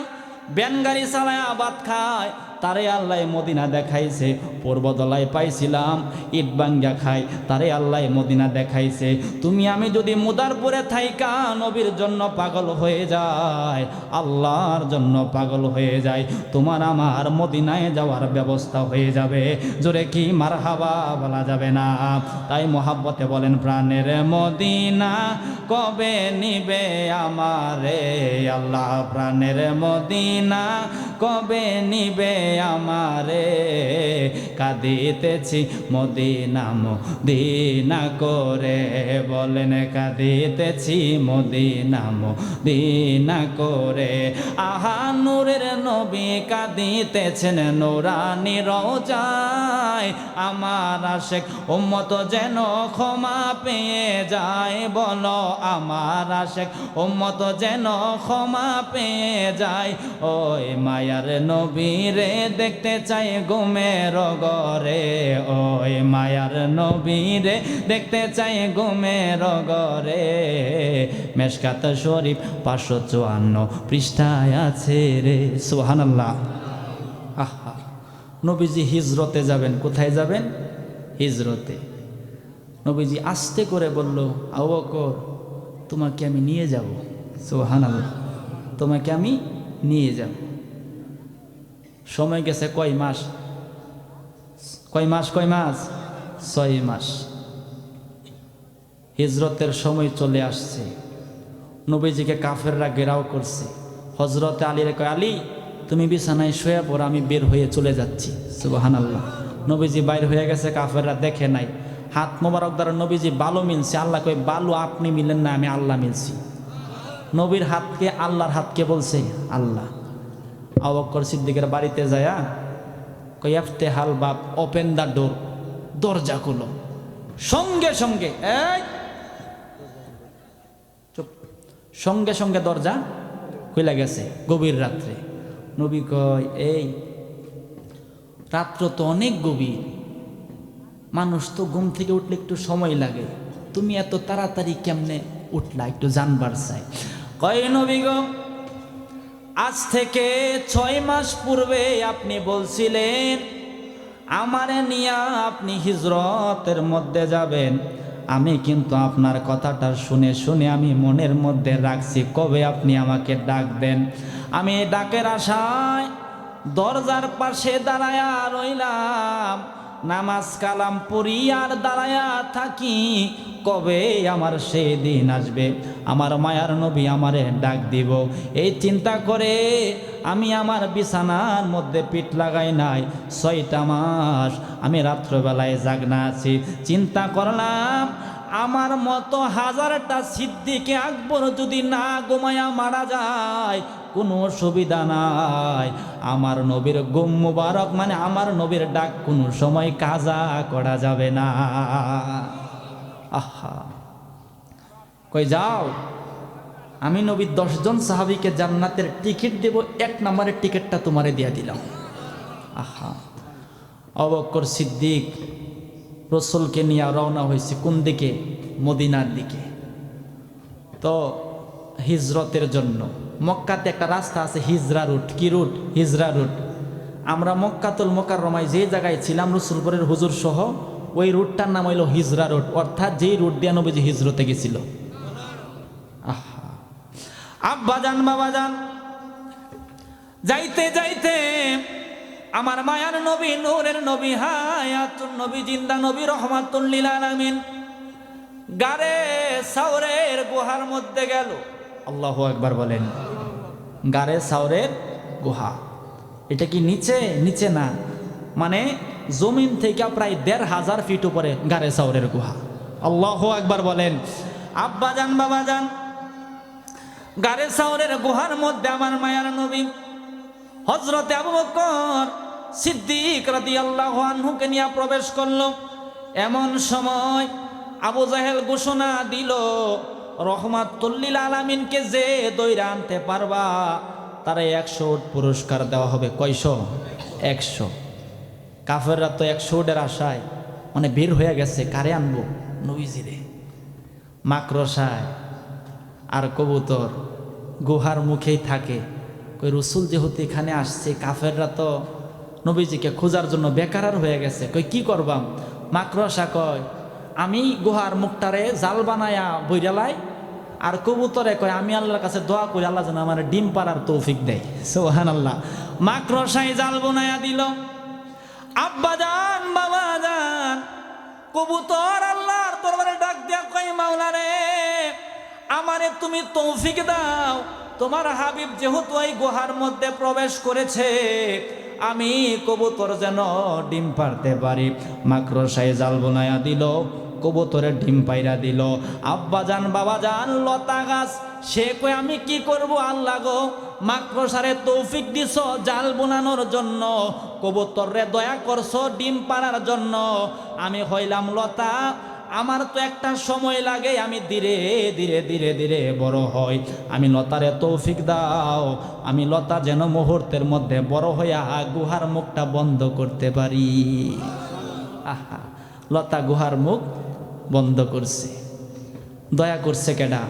ব্যানগাড়ি চালায়া ভাত খায়, তারে আল্লাহ মদিনা দেখাইছে। পূর্বদলায় পাইছিলাম ইট ভাঙ্গা খাই, তারে আল্লাহ মদিনা দেখাইছে। তুমি আমি যদি মুদারপুরে থাইকা নবীর জন্য পাগল হয়ে যায়, আল্লাহর জন্য পাগল হয়ে যায়, তোমার আমার মদিনায় যাওয়ার ব্যবস্থা হয়ে যাবে। জোরে কি মারহাবা বলা যাবে না? তাই মোহাব্বতে বলেন, প্রাণের মদিনা কবে নিবে আমারে, আল্লাহ প্রাণের মদিনা কবে নিবে আমারে, কাঁদিতেছি মদিনা মদিনা করে, বলেন কাঁদিতেছি মদিনা মদিনা করে। আহা নূরের নবী কাঁদিতেছেন নুরানি রওজায়, আমার আশিক উম্মত যেন ক্ষমা পেয়ে যায়, বলো আমার আশিক উম্মত যেন ক্ষমা পেয়ে যায়। ওই মায়ার নবীরে দেখতে চাই ঘুমের ঘরে, ওই মায়ার নবীরে দেখতে চাই ঘুমের ঘরে। মেশকাত শরীফ 554 পৃষ্ঠায় আছে রে। সুবহানাল্লাহ। আহা, নবীজি হিজরতে যাবেন। কোথায় যাবেন? হিজরতে। নবীজি আস্তে করে বলল, আবু বকর তোমাকে আমি নিয়ে যাব। সুবহানাল্লাহ। তোমাকে আমি নিয়ে যাব। সময় গেছে কয় মাস? কয় মাস? 6 মাস। হিজরতের সময় চলে আসছে। নবীজিকে কাফেররা ঘেরাও করছে। হযরতে আলীরে কয়, আলী তুমি বিছানায় শুয়ে পড়ো, আমি বের হয়ে চলে যাচ্ছি। সুবহানাল্লাহ। নবীজি বাইর হয়ে গেছে, কাফেররা দেখে নাই। হাত মোবারক দ্বারা নবীজি বালু মিলছে। আল্লাহ কয়, বালু আপনি মিলেন না, আমি আল্লাহ মিলছি। নবীর হাতকে আল্লাহর হাতকে বলছে আল্লাহ। আবু বকর সিদ্দিকের বাড়িতে যায়া কয়, ইফতেহাল বাব, ওপেন দ্য ডোর, দরজা খুলো। সঙ্গে সঙ্গে চুপ, সঙ্গে সঙ্গে দরজা খুলে গেছে। গভীর রাত্রে নবী কয়, এই রাত্র তো অনেক গভীর, মানুষ তো ঘুম থেকে উঠলে একটু সময় লাগে, তুমি এত তাড়াতাড়ি কেমনে উঠলা, একটু জানবার চাই। কয়, নবী গো আজ থেকে 6 মাস পূর্বে আপনি বলছিলেন আমারে নিয়া আপনি হিজরতের মধ্যে যাবেন। আমি কিন্তু আপনার কথাটা শুনে শুনে আমি মনের মধ্যে রাখছি কবে আপনি আমাকে ডাক দেন। আমি এই ডাকের আশায় দরজার পাশে দাঁড়ায়া রইলাম, নামাজ কালাম পড়ি আর দাঁড়ায়া থাকি কবে আমার সেই দিন আসবে, আমার মায়ার নবী আমারে ডাক দিব। এই চিন্তা করে আমি আমার বিছানার মধ্যে পিঠ লাগাই নাই 6টা মাস আমি রাত্রবেলায় জাগনা আছি। চিন্তা করলাম আমার মতো হাজারটা সিদ্দিকে আকবর যদি না ঘুমায়া মারা যায় কোনো অসুবিধা নাই, আমার নবীর গুম মুবারক মানে আমার নবীর ডাক কোনো সময় কাজা করা যাবে না। আহা, কই যাও, আমি নবীর 10 জন সাহাবীকে জান্নাতের টিকিট দেব, 1 নম্বরের টিকিটটা তোমারে দিয়া দিলাম। আহা, আবু বকর সিদ্দিক রসুলকে নিয়ে রওনা হয়েছে কোন দিকে? মদিনার দিকে। তো হিজরতের জন্য মক্কাতে একটা রাস্তা আছে হিজরা রুট। কি রুট? হিজরা রুট। আমরা মক্কাতুল মুকাররমায় যে জায়গায় ছিলাম রসুলপুরের হুজুর সহ, ওই রুটটার নাম হইল হিজরা রুট, অর্থাৎ যেই রুট দিয়ে নবীজি হিজরতে গেছিল। আহা, আব্বাজান বাবাজান, যাইতে যাইতে আমার মায়ার নবী, নূরের নবী, হায়াতুন নবী, জিন্দা নবী, রহমাতুল লিল আলামিন গারে সাওরের গুহার মধ্যে গেল। আল্লাহু আকবার বলেন। গারে সাওরের গুহা, এটা কি নিচে? নিচে না, মানে জমিন থেকে প্রায় 1500 ফিট উপরে গারে সাওরের গুহা। আল্লাহু আকবার বলেন। আব্বাজান বাবাজান, গারে সাওরের গুহার মধ্যে আমার মায়ার নবী হযরতে আবু বকর সিদ্দিক রাদিয়াল্লাহু আনহুকে নিয়ে প্রবেশ করলো। এমন সময় আবু জাহেল ঘোষণা দিল, রহমাতুল লিল আলামিনকে যে দইরা আনতে পারবা তারা 100 উট পুরস্কার দেওয়া হবে। কয়শো? 100। কাফেররা তো 100 উটের আশায় মানে বের হয়ে গেছে, কারে আনবো? নবীজিরে। মাকড়সায় আর কবুতর গুহার মুখেই থাকে। কই রসুল যেহেতু এখানে আসছে, কাফেররা তো নবীজিকে খোঁজার জন্য বেকার হয়ে গেছে, কই কি করবাম? মাকড়সা কয় আমি গুহার মুখটারে জাল বানায়া বইরালাই, আর কবুতরে কয় আমি আল্লাহর কাছে দোয়া করি আল্লাহ যেন আমার ডিম পাড়ার তৌফিক দেয়। সুবহানাল্লাহ। মাকড়সায় জাল বানায়া দিল। আব্বাজান বাবাজান, কবুতর আল্লাহর দরবারে ডাক দিয়া কয় মাওলা রে, আমারে তুমি তৌফিক দাও, তোমার হাবিব যেহেতু এই গুহার মধ্যে প্রবেশ করেছে আমি কবুতর যেন ডিম পারতে পারি। মাকড়সায় জাল বানায়া দিল, কবুতরের ডিম পাইরা দিল। আব্বাজান বাবাজান লতা গাছ, সে কই আমি কি করব আল্লাহ গো, মাকড়সারে তৌফিক দিছ জাল বোনানোর জন্য, কবুতররে দয়া করছো ডিম পাড়ার জন্য, আমি হইলাম লতা, আমার তো একটা সময় লাগে, আমি ধীরে ধীরে ধীরে ধীরে বড় হই, আমি লতারে তৌফিক দাও, আমি লতা যেন মুহূর্তের মধ্যে বড় হইয়া গুহার মুখটা বন্ধ করতে পারি। আহা, লতা গুহার মুখ বন্ধ করছে। দয়া করছে কেডা?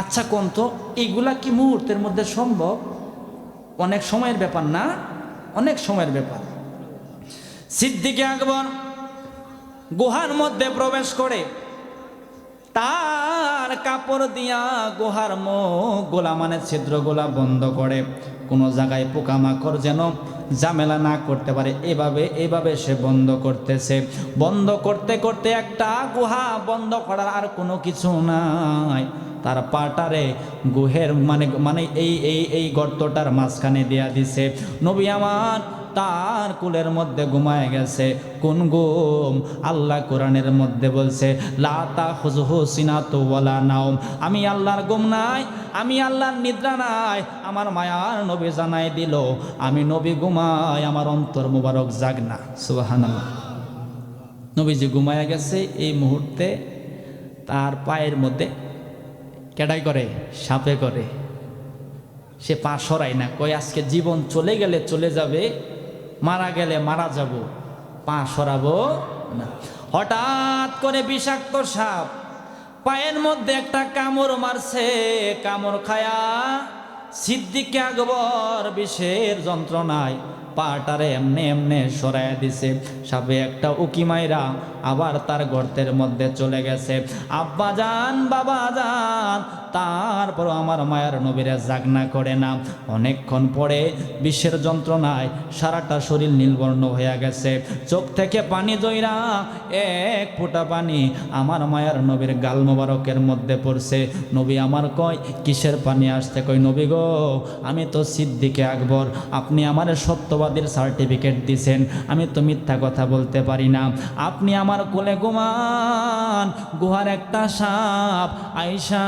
আচ্ছা কোন তো এইগুলা কি মুহূর্তের মধ্যে সম্ভব? অনেক সময়ের ব্যাপার না? অনেক সময়ের ব্যাপার। সিদ্দিকে আকবর গুহার মধ্যে প্রবেশ করে তার কাপড় দিয়া গুহার মুখ গোলা মানে ছিদ্রগুলা বন্ধ করে, কোনো জায়গায় পোকামাকড় যেন ঝামেলা না করতে পারে, এভাবে সে বন্ধ করতেছে। বন্ধ করতে করতে একটা গুহা বন্ধ করার আর কোনো কিছু নাই, তার পাটারে গুহের মানে এই গর্তটার মাঝখানে দেয়া দিছে। নবী আমার তার কুলের মধ্যে ঘুমায় গেছে। কোন ঘুম? আল্লাহ কোরআনের মধ্যে বলছে লা তাখুযুহু সিনাতু ওয়ালা নাওম, আমি আল্লাহর ঘুম নাই, আমি আল্লাহর নিদ্রা নাই। আমার মায়ার নবী জানাই দিল আমি নবী ঘুমাই, আমার অন্তর মুবারক জাগ না। সুবহানাল্লাহ। নবীজি ঘুমায় গেছে, এই মুহূর্তে তার পায়ের মধ্যে কেডাই করে? সাপে করে। সে পা সরাই না, কই আজকে জীবন চলে গেলে চলে যাবে, মারা গেলে মারা যাব, পা সরাবো না। হঠাৎ করে বিষাক্ত সাপ পায়ের মধ্যে একটা কামড় মারছে, কামড় খায়া সিদ্দিক আকবর বিষের যন্ত্রণায় পাটারে এমনে এমনে সরাইয়া দিছে। সাপে একটা উকি মাইরা আবার তার গর্তের মধ্যে চলে গেছে। আব্বা যান, বাবা যান, তারপর আমার মায়ের নবীরে জাগনা করে না। অনেকক্ষণ পরে বিষের যন্ত্রণায় সারাটা শরীর নীলবর্ণ হয়ে গেছে। চোখ থেকে পানি জইরা এক ফোঁটা পানি আমার মায়ের নবীর গাল মোবারকের মধ্যে পড়ছে। নবী আমার কয়, কিসের পানি আসছে? কই, নবী গো, আমি তো সিদ্দিকে আকবর, আপনি আমার সত্যবাদীর সার্টিফিকেট দিছেন, আমি তো মিথ্যা কথা বলতে পারি না। আপনি আমার কোলে ঘুমান, গুহার একটা সাপ আইসা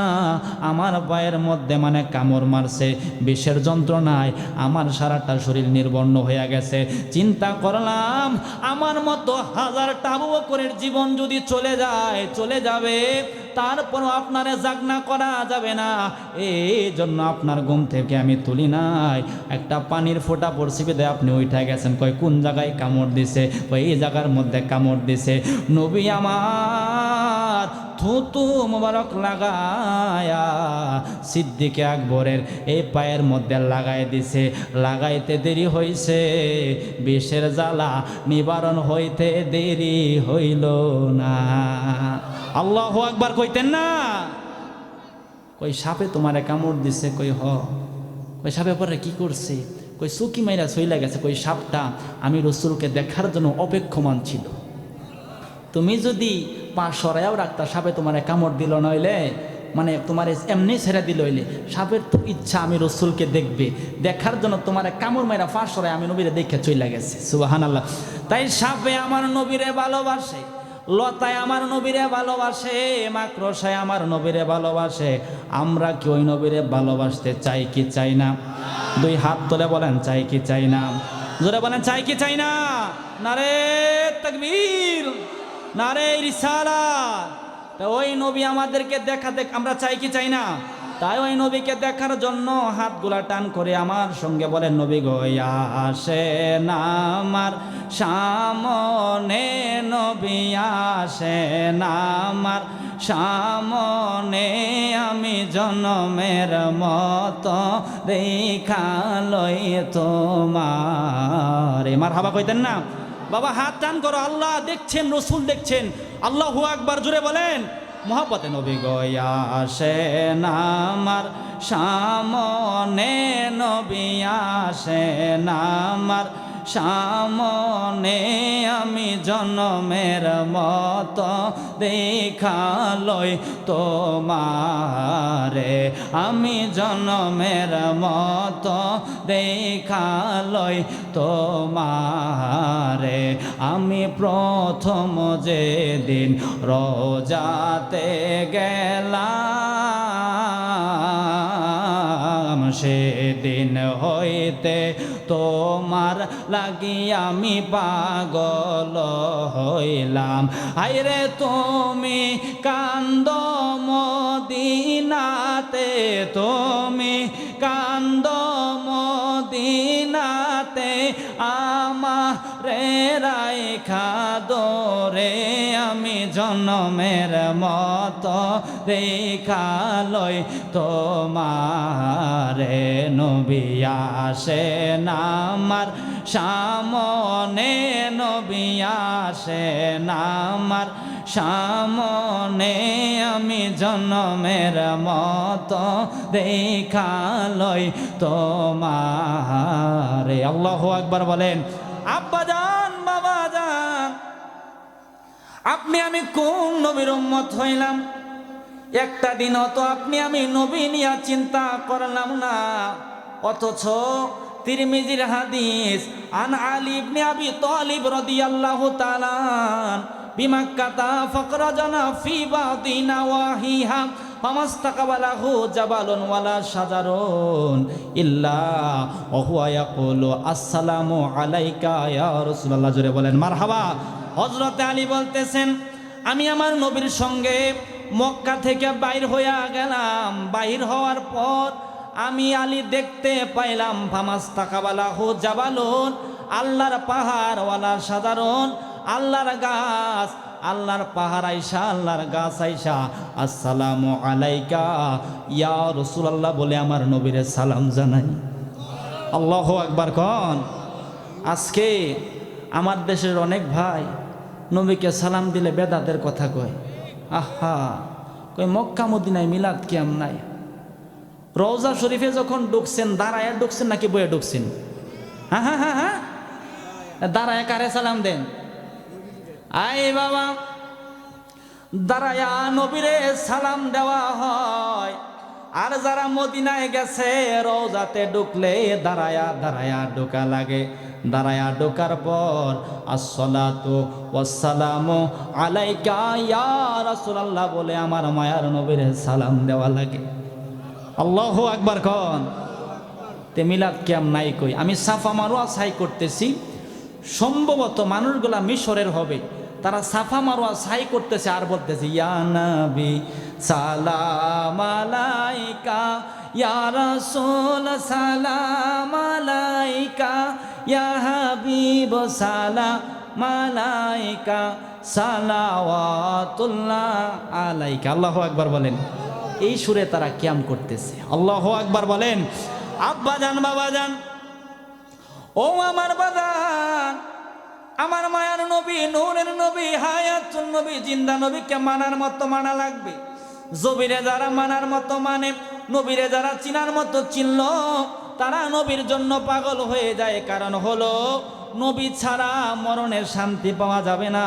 আমার পায়ের মধ্যে মানে কামড় মারছে। বিষের যন্ত্রণায় আমার সারাটা শরীর নির্বর্ণ হয়ে গেছে। চিন্তা করলাম, আমার মতো হাজারটা আবু বকরের জীবন যদি চলে যায়, চলে যাবে, তারপরও আপনারে জাগনা করা যাবে না। এই জন্য আপনার ঘুম থেকে আমি তুলি নাই। একটা পানির ফোঁটা পড়ছি বেদে আপনি উঠে গেছেন। কই, কোন জায়গায় কামড় দিছে? কই, এই জায়গার মধ্যে কামড় দিছে। নবী আমার থুতু মোবারক লাগায়া সিদ্দিকে আকবরের এই পায়ের মধ্যে লাগাই দিছে। লাগাইতে দেরি হইছে, বিষের জ্বালা নিবারণ হইতে দেরি হইল না। আল্লাহু আকবার কইতেন না? কই, সাপে তোমারে কামড় দিছে? কই, হ। কই, সাপে পরে কি করছে? কই, চুকি মাইরা চইলা গেছে। কই, সাপটা আমি রসুলকে দেখার জন্য অপেক্ষমান ছিল। তুমি যদি পা সরাইয়াও রাখতা, সাপে তোমারে কামড় দিল, নইলে মানে তোমার এমনি ছেড়ে দিল হইলে, সাপের তো ইচ্ছা আমি রসুলকে দেখবে, দেখার জন্য তোমার কামড় মাইরা পা সরাই আমি নবীরে দেখে চইলা গেছে। সুবহানাল্লাহ। তাই সাপে আমার নবীরে ভালোবাসে, লতায় আমার নবীরে ভালোবাসে, মাকড়সায় আমার নবীরে ভালোবাসে। আমরা কি ওই নবীরে ভালোবাসতে চাই কি চাই না? দুই হাত তুলে বলেন, চাই কি চাই না? জোরে বলেন, চাই কি চাই না? নারে তাকবীর, নারে রিসালাত। তা ওই নবী আমাদেরকে দেখাতে আমরা চাই কি চাই না? তাই ওই নবীকে দেখার জন্য হাতগুলা টান করে আমার সঙ্গে বলেন, নবী গো আসেন আমার সামনে, নবী আসেন আমার সামনে, আমি জনমের মতো দেখা লই তোমার। মারহাবা কইতেন না? বাবা হাত টান করো, আল্লাহ দেখছেন, রসুল দেখছেন। আল্লাহু আকবার জুড়ে বলেন। মোহাব্বতে নবী গো আসেন আমার সামনে, নবী আসেন আমার সামনে, আমি জনমের মতো দেখা লই তোমারে, আমি জনমের মতো দেখা লই তোমারে। আমি প্রথম যেদিন রোজাতে গেলাম, সেদিন হইতে তোমার লাগি আমি পাগল হইলাম। আইরে তুমি কান্দ মদিনাতে, তুমি কান্দ মদিনাতে, আমারে রাইখা দরে, আমি জনমের মতো দেখা লই তোমারে। নবী আসেন আমার সামনে, নবী আসেন আমার সামনে, আমি জনমের মতো দেখা লই তোমারে। আল্লাহু আকবার বলেন। আব্বা যান, বাবা যান, আপনি আমি কোন নবীর উম্মত হইলাম? একটা দিনও তো আপনি আমি নবী নিয়া চিন্তা করলাম না। অথচ তিরমিজির হাদিস, আন আলী ইবনে আবি তালিব রাদিয়াল্লাহু তাআলা বিমাক্কাতা ফাকরাজানা ফি বাদি নাওয়াহিহা ফামাস্তাকবালাহু জাবালুন ওয়ালা শাজারুন ইল্লা ওয়া হুয়া ইয়াকুলু আসসালামু আলাইকা ইয়া রাসূলুল্লাহ। জোরে বলেন মারহাবা। হযরত আলী বলতেছেন, আমি আমার নবীর সঙ্গে মক্কা থেকে বাইর হইয়া গেলাম। বাইর হওয়ার পর আমি আলী দেখতে পাইলাম ফামাস্তাকবালাহু জাবালুন, আল্লাহর পাহাড় ওয়ালা শাজারুন, আল্লাহর গাছ আল্লাহর পাহাড় আইসা, আল্লাহর গাছ আইসা আসসালামু আলাইকা ইয়া রাসূলুল্লাহ বলে আমার নবীরে সালাম জানাই। আল্লাহু আকবার কন। আজকে আমার দেশের অনেক ভাই নবীকে সালাম দিলে বেদাতের কথা কয়। আহা, কই মক্কা মদিনায় মিলাদ কিয়াম নাই। রওজা শরীফে যখন ঢুকছেন দাঁড়ায় ঢুকছেন নাকি বয়ে ঢুকছেন? হ্যাঁ হ্যাঁ হ্যাঁ হ্যাঁ, দাঁড়ায় কারে সালাম দেন? আই বাবা, দাঁড়ায়া নবীরে সালাম দেওয়া হয়। আর যারা মদিনায় গেছে রওজাতে ঢুকলে দাঁড়ায়া দাঁড়ায়া ঢোকা লাগে। দাঁড়ায়া ঢোকার পর আসসালাতু ওয়াসসালামু আলাইকা ইয়া রাসূলুল্লাহ বলে আমার মায়ার নবীরে সালাম দেওয়া লাগে। আল্লাহু আকবার কন। তে মিলাদ কিয়াম নাই কই। আমি সাফা মারওয়া সাই করতেছি, সম্ভবত মানুষগুলা মিশরের হবে, তারা সাফা মারওয়া সাই করতেছে আর বলতেছে ইয়া নবী সালাম আলাইকা ইয়া রাসূল সালাম আলাইকা ইয়া হাবিব সালাম আলাইকা সালাওয়াতুল্লাহ আলাইকা। আল্লাহু আকবার বলেন। এই সুরে তারা কিয়াম করতেছে। আল্লাহু আকবার বলেন। আব্বা জান, বাবা জান, ও আমার বাজান, আমার মায়ার নবী, নূরের নবী, হায়াতুন নবী, জিন্দা নবীকে মানার মতো মানা লাগবে। জবিরে যারা মানার মতো মানে, নবীরে যারা চিনার মতো চিনল, তারা নবীর জন্য পাগল হয়ে যায়। কারণ হলো নবী ছাড়া মরণের শান্তি পাওয়া যাবে না,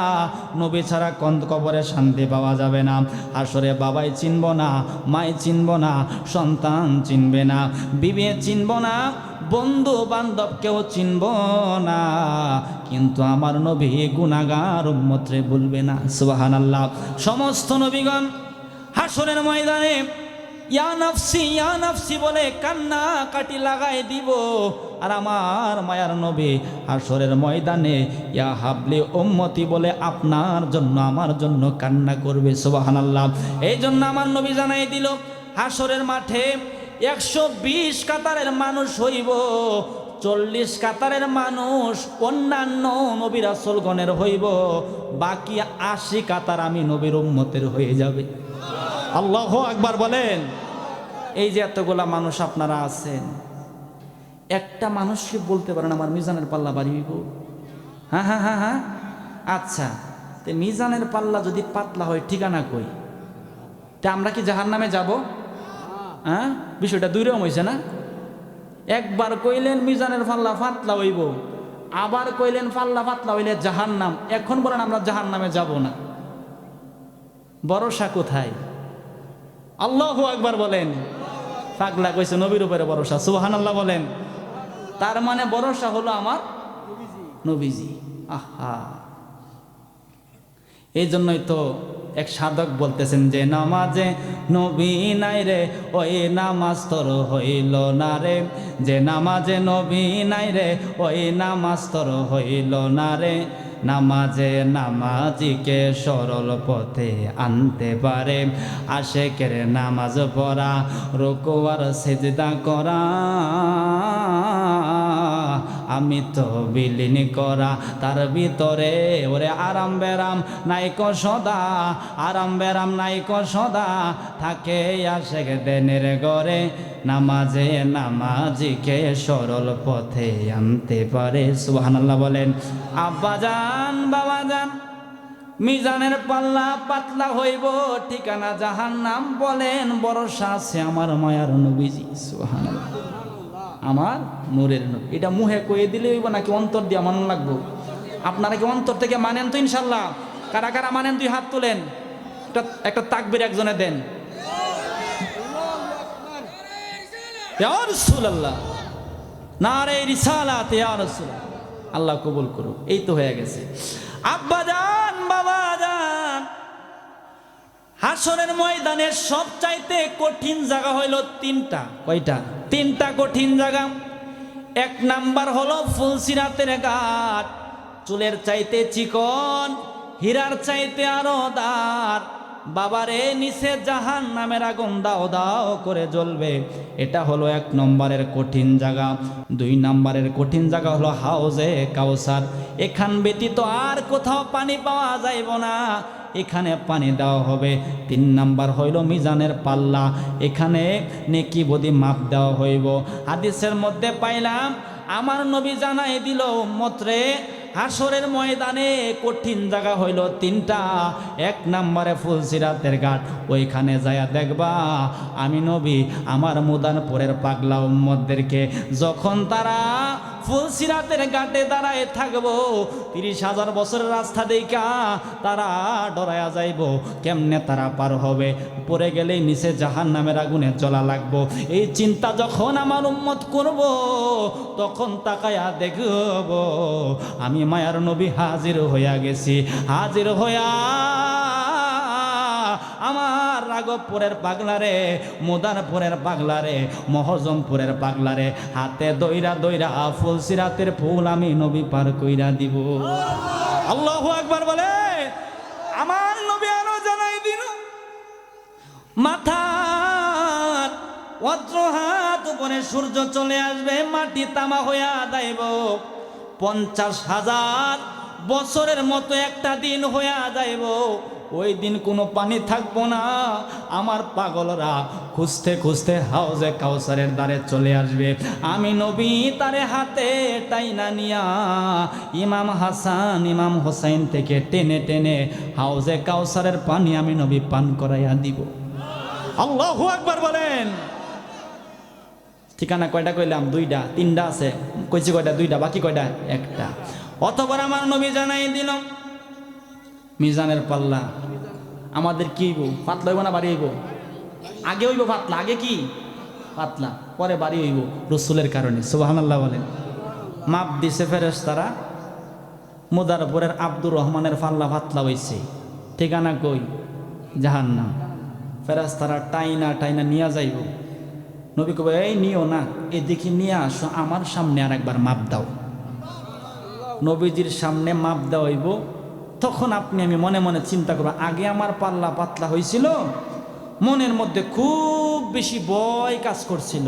নবী ছাড়া কবরে শান্তি পাওয়া যাবে না। আসরে বাবাই চিনব না, মাই চিনব না, সন্তান চিনবে না, বিবি চিনব না, বন্ধু বান্ধব কেউ চিনব না, কিন্তু আমার নবী গুনাহগার উম্মতরে বলবে না। সুবহানাল্লাহ। সমস্ত নবীগণ হাসরের ময়দানে ইয়া নাফসি বলে কান্না কাটি লাগাই দিব। আর আমার মায়ার নবী হাসরের ময়দানে ইয়া হাবলি উম্মতি বলে আপনার জন্য আমার জন্য কান্না করবে। সুবহানাল্লাহ। এই জন্য আমার নবী জানাই দিল, হাসরের মাঠে 120 কাতারের মানুষ হইব, 40 কাতারের মানুষ অন্যান্য নবী রাসূলগণের হইব, বাকি 80 কাতার আমি নবীর উম্মতের হয়ে যাবে। আল্লাহু আকবার বলেন। এই যে এতগুলা মানুষ আপনারা আছেন, একটা মানুষকে বলতে পারেন আমার মিজানের পাল্লা বাড়ি হইব? হ্যাঁ হ্যাঁ হ্যাঁ হ্যাঁ। আচ্ছা, তো মিজানের পাল্লা যদি পাতলা হয় ঠিকানা কই? তা আমরা কি জাহান্নামে যাব? হ্যাঁ, বিষয়টা দুই রকম হয়েছে না? একবার কইলেন মিজানের পাল্লা পাতলা হইব, আবার কইলেন পাল্লা পাতলা হইলে জাহান্নাম। এখন বলেন আমরা জাহান্নামে যাব না, ভরসা কোথায়? আল্লাহু আকবার বলেন। পাগলা কইছে নবীর উপরে ভরসা। সুবহানাল্লাহ বলেন। তার মানে ভরসা হলো আমার নবীজি। আহা, এই জন্যই তো এক সাধক বলতেছেন যে নামাজে নবী নাই রে ওই নামাজ তোর হইল না রে, যে নামাজে নবী নাই রে ওই নামাজ তোর হইল না রে। নামাজে নামাজিকে সরল পথে আনতে পারে, আশেকের নামাজ পড়া, রুকু আর সিজদা করা, আমি তো বিলীন করা তার ভিতরে। ওরে আরাম বেরাম নাইকো সদা, আরাম বেরাম নাইকো সদা, থাকে আশেক দেনের গড়ে, নামাজে নামাজিকে সরল পথে আনতে পারে। সুবহানাল্লাহ বলেন। আব্বা জান, বাবা জান, মিজানের পাল্লা পাতলা হইব, ঠিকানা জাহান্নাম বলেন, ভরসা আছে আমার মায়ার নবীজি। সুবহানাল্লাহ। আমার নূরের নবী। এটা মুহে কয়ে দিলে হইব নাকি অন্তর দিয়ে মানন লাগবো? আপনারা কি অন্তর থেকে মানেন তো ইনশাল্লাহ? কারা কারা মানেন? দুই হাত তুলেন, একটা তাকবীর একজনে দেন। ইয়া রাসূলুল্লাহ, নারে রিসালাত ইয়া রাসূলুল্লাহ। আল্লাহ কবুল করুক। এই তো হয়ে গেছে। আব্বা জান, বাবা জান, হাসরের ময়দানের সবচাইতে কঠিন জায়গা হইল তিনটা। কয়টা? তিনটা কঠিন জায়গা। এক নাম্বার হলো ফুলসিরাতের ঘাট, চুলের চাইতে চিকন, হীরার চাইতে আরো দার, বাবারে নিচে জাহান নামের আগুন দাও দাও করে জ্বলবে। এটা হলো 1 নম্বরের কঠিন জায়গা। 2 নম্বরের কঠিন জায়গা হলো হাউজে কাউসার। এখান ব্যতীত আর কোথাও পানি পাওয়া যাইব না, এখানে পানি দেওয়া হবে। 3 নাম্বার হইল মিজানের পাল্লা, এখানে নেকি বদি মাপ দেওয়া হইব। হাদিসের মধ্যে পাইলাম আমার নবী জানাই দিল উম্মতরে, হাসরের ময়দানে কঠিন জায়গা হইল 3টা। 1 নম্বরে ফুলসিরাতের ঘাট, ওইখানে যায়া দেখবা আমি নবী আমার মুদানপুরের পাগলা উম্মতদেরকে যখন তারা ফুলসিরাতের ঘাটে দাঁড়ায় থাকবো, 30,000 বছরের রাস্তা দেখা তারা ডরায়া যাইব কেমনে তারা পার হবে, পড়ে গেলেই নিচে জাহান নামের আগুনে জ্বলা লাগবো। এই চিন্তা যখন আমার উম্মত করব, তখন তাকায়া দেখব আমি মায়ার নবী হাজির হইয়া গেছি। হাজির হইয়া আমার রাঘবপুরের পাগলারে, মুদানপুরের পাগলারে, মহজমপুরের পাগলারে হাতে দইরা দইরা ফুলসিরাতের ফুল আমি নবী পার কইরা দিব। আল্লাহু আকবার বলে। আমার নবী আরো জানাই দিল, মাথার অত্র হাত উপরে সূর্য চলে আসবে, মাটি তামা হইয়া যাইব। 50,000 বছরের মতো একটা দিন হইয়া যাইব। ওই দিন কোনো পানি থাকবো না। আমার পাগলরা খুঁজতে খুঁজতে হাউজে কাউসারের দ্বারে চলে আসবে। আমি নবী তারে হাতে টাইনা নিয়া ইমাম হাসান ইমাম হোসাইন থেকে টেনে টেনে হাউজে কাউসারের পানি আমি নবী পান করাইয়া দিব। আল্লাহু আকবার বলেন। ঠিকানা কয়টা কইলাম? 2টা, 3টা আছে কইছি কয়টা? 2টা, বাকি কয়টা? 1টা। অতবার আমার নবী জানাই দিল মিজানের পাল্লা আমাদের কি হইব? পাতলা হইব না বাড়ি হইব? আগে হইব পাতলা, আগে কি পাতলা, পরে বাড়ি হইব রসুলের কারণে। সুবহানাল্লাহ বলেন। মাপ দিছে ফেরেশতারা, মুদারপুরের আব্দুর রহমানের পাল্লা পাতলা হইছে। ঠিকানা কই? জাহান্নাম। ফেরেশতারা টাইনা টাইনা নিয়ে যাইব। নবী কবে এই নিও না, এদিকে নিয়ে আসো, আমার সামনে আর একবার মাপ দাও। নবীজির সামনে মাপ দেওয়া হইব। তখন আপনি আমি মনে মনে চিন্তা করবো, আগে আমার পাল্লা পাতলা হয়েছিল, মনের মধ্যে খুব বেশি ভয় কাজ করছিল।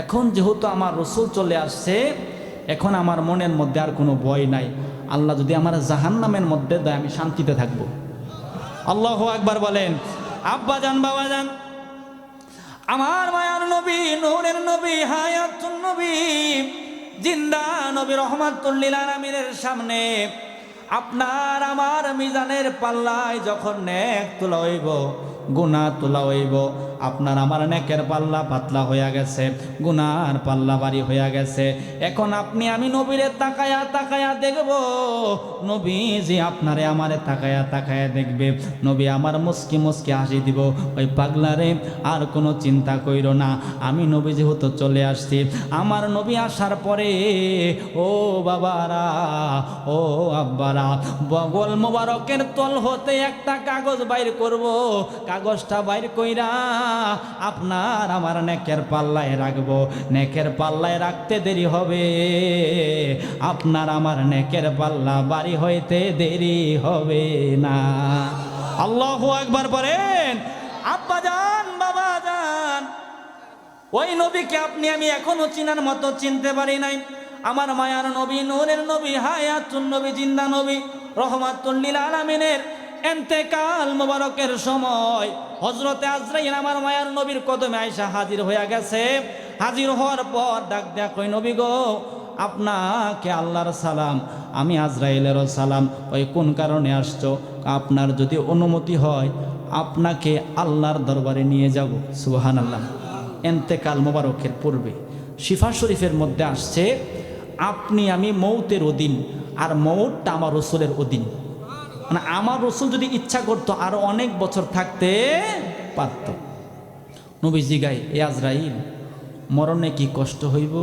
এখন যেহেতু আমার রসুল চলে আসছে, এখন আমার মনের মধ্যে আর কোনো ভয় নাই। আল্লাহ যদি আমার জাহান্নামের মধ্যে দেয়, আমি শান্তিতে থাকবো। আল্লাহু আকবার বলেন। আব্বা জান, বাবা জান, আমার মায়ার নবী, নূরের নবী, হায়াতুন নবী, জিন্দা নবী রহমাতুল লিল আলামিনের সামনে আপনার আমার মিজানের পাল্লায় যখন নেক তোলা হইব, গুনাহ তোলা হইব, আপনার আমার নেকের পাল্লা পাতলা হইয়া গেছে, গুনার পাল্লা বাড়ি হইয়া গেছে। এখন আপনি আমি নবীরে তাকায়া তাকায়া দেখব, নবী যে আপনারে আমারে তাকায়া তাকায়া দেখবে। নবী আমার মুস্কি মুস্কি হাসি দিব, ওই পাগলারে আর কোনো চিন্তা কইরো না, আমি নবী যেহেতু চলে আসছি। আমার নবী আসার পরে ও বাবারা, ও আব্বারা, বগল মোবারকের তল হতে একটা কাগজ বাইর করব। কাগজটা বাইর কইরা আপনার আমার নেকের পাল্লায় রাখবো। নেকের পাল্লায় রাখতে দেরি হবে, আপনার আমার নেকের পাল্লা বাড়ি হইতে দেরি হবে না। আল্লাহু আকবার বলেন। আব্বা জান, বাবা জান, ওই নবীকে আপনি আমি এখনো চিনার মতো চিনতে পারি নাই। আমার মায়ার নবী, নূরের নবী, হায়াতুন নবী, জিন্দা নবী রহমাতুল লিল আলামিনের এন্তেকাল মোবারকের সময় হযরতে আজরাইল আমার মায়ার নবীর কদমে আয়েশা হাজির হইয়া গেছে। হাজির হওয়ার পর ডাক দেয়া কই, নবী গো, আপনাকে আল্লাহর সালাম, আমি আজরাইলেরও সালাম। ওই কোন কারণে আসছো? আপনার যদি অনুমতি হয় আপনাকে আল্লাহর দরবারে নিয়ে যাব। সুবহানাল্লাহ। এন্তেকাল মোবারকের পূর্বে শিফা শরীফের মধ্যে আসছে, আপনি আমি মৌতের অধীন, আর মৌতটা আমার রসুলের অধীন। মানে আমার রসুল যদি ইচ্ছা করতো আরো অনেক বছর থাকতে পারত। নবী জিগায়, এ আজরাইল, মরণে কি কষ্ট হইব?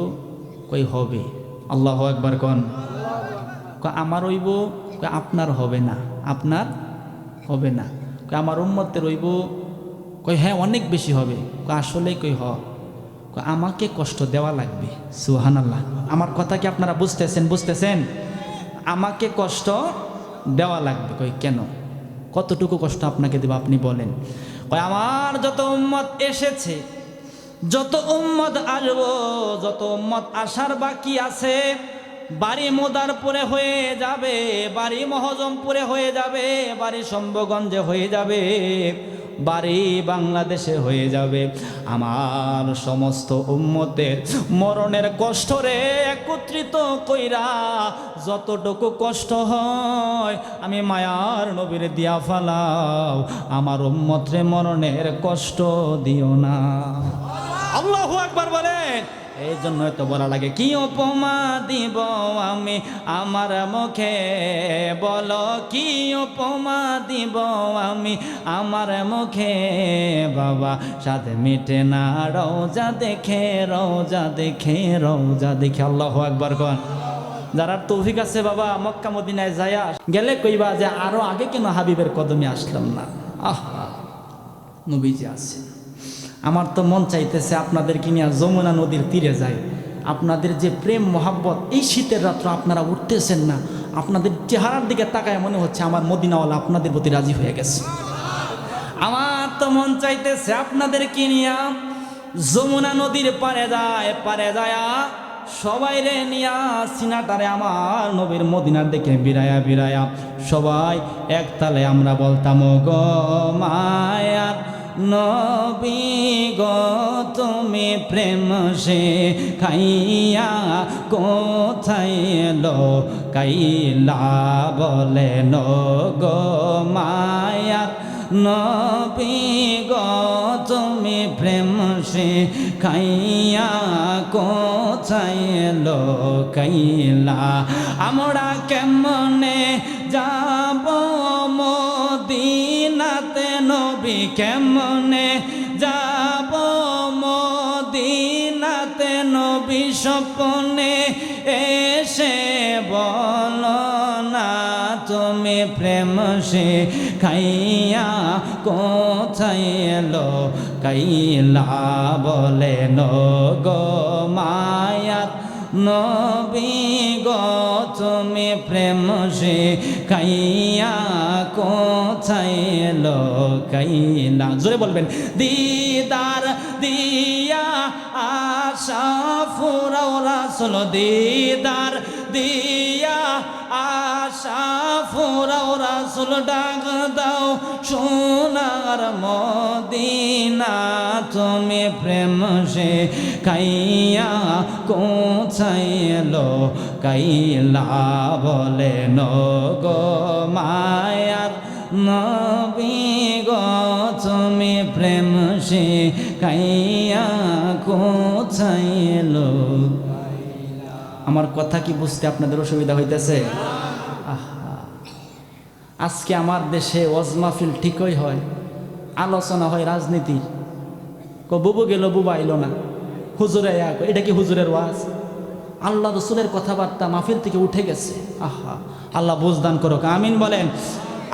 কই হবে। আল্লাহু আকবার কোন। আমার হইব? আপনার হবে না। আপনার হবে না। আমার উম্মতের হইব? কই হ্যাঁ অনেক বেশি হবে। আসলেই কই আমাকে কষ্ট দেওয়া লাগবে। সুবহানাল্লাহ। আমার কথা কি আপনারা বুঝতেছেন? বুঝতেছেন? আমাকে কষ্ট দেওয়া লাগবে। কই কেন? কতটুকু কষ্ট আপনাকে দেব আপনি বলেন? কয় আমার যত উম্মত এসেছে, যত উম্মত আসবো, যত উম্মত আসার বাকি আছে, বাড়ি মোদারপুরে হয়ে যাবে, বাড়ি মহজমপুরে হয়ে যাবে, বাড়ি শম্ভুগঞ্জে হয়ে যাবে, বাড়ি বাংলাদেশে হয়ে যাবে, আমার সমস্ত উম্মতের মরণের কষ্ট রে একত্রিত কইরা যতটুকু কষ্ট হয় আমি মায়ার নবীর দিয়া ফালাও, আমার উম্মতরে মরণের কষ্ট দিও না। আল্লাহু আকবার বলেন। এই জন্যই তো বলা লাগে, কি উপমা দিব আমি আমার মুখে, বলো কি উপমা দিব আমি আমার মুখে, বাবা সাথে মিটে না রওজা দেখে, রওজা দেখে, রওজা দেখে। আল্লাহু আকবার কোন। যারা তৌফিক আছে বাবা মক্কা মদিনায় যায় গেলে কইবা যে আরো আগে কেন হাবিবের কদমে আসলাম না। আহা, নবীজি আছে। আমার তো মন চাইতেছে আপনাদেরকে নিয়ে যমুনা নদীর তীরে যাই। আপনাদের যে প্রেম মহাব্বত, এই শীতের রাত্র আপনারা উঠতেছেন না, আপনাদের চেহারার দিকে তাকায় মনে হচ্ছে আমার মদিনাওয়ালা আপনাদের প্রতি রাজি হয়ে গেছে। আমার তো মন চাইতেছে আপনাদেরকে নিয়ে যমুনা নদীর পারে যায় সবাই রে নিয়া সিনাটারে আমার নবীর মদিনার দিকে বিরায়া বিরায়া সবাই একতালে আমরা বলতাম, গো মায়ার নবী গো তুমি প্রেম সে খাইয়া কোথায় লো কাইলা বলে নো, গো মায়ার নবী গো তুমি প্রেম সে খাইয়া কোথায় লো কাইলা, আমরা কেমনে যাব মদিনাতে নবী, কেমনে যাব মদিনাতে নবী, স্বপ্নে এসে বলো না তুমি প্রেম সে খাইয়া কোথায় লো কাইলা বলে নো, গো মায়ার নবী গো তুমি প্রেম সে খাইয়া কোথায় লো কাইলা। জোরে বলবেন, দিদার দিয়া আশা ফুরাও রাসূল, দিদার দিয়া আশা ফুরাও রাসূল, ডাক দাও সোনার মদিনা তুমি প্রেম সে খাইয়া কোথায় লো কাইলা বলে নো, গো মায়ার নবী গো তুমি প্রেম সে খাইয়া কোথায় লো। আমার কথা কি বুঝতে আপনাদের অসুবিধা হইতেছে? আজকে আমার দেশে ওয়াজ মাহফিল ঠিকই হয়, আলোচনা হয় রাজনীতি, বুবু গেল বুবা আইলো না, হুজুরে এটা কি হুজুরের ওয়াজ? আল্লাহ রসুলের কথাবার্তা মাহফিল থেকে উঠে গেছে। আহা, আল্লাহ বুঝদান করুক, আমিন বলেন।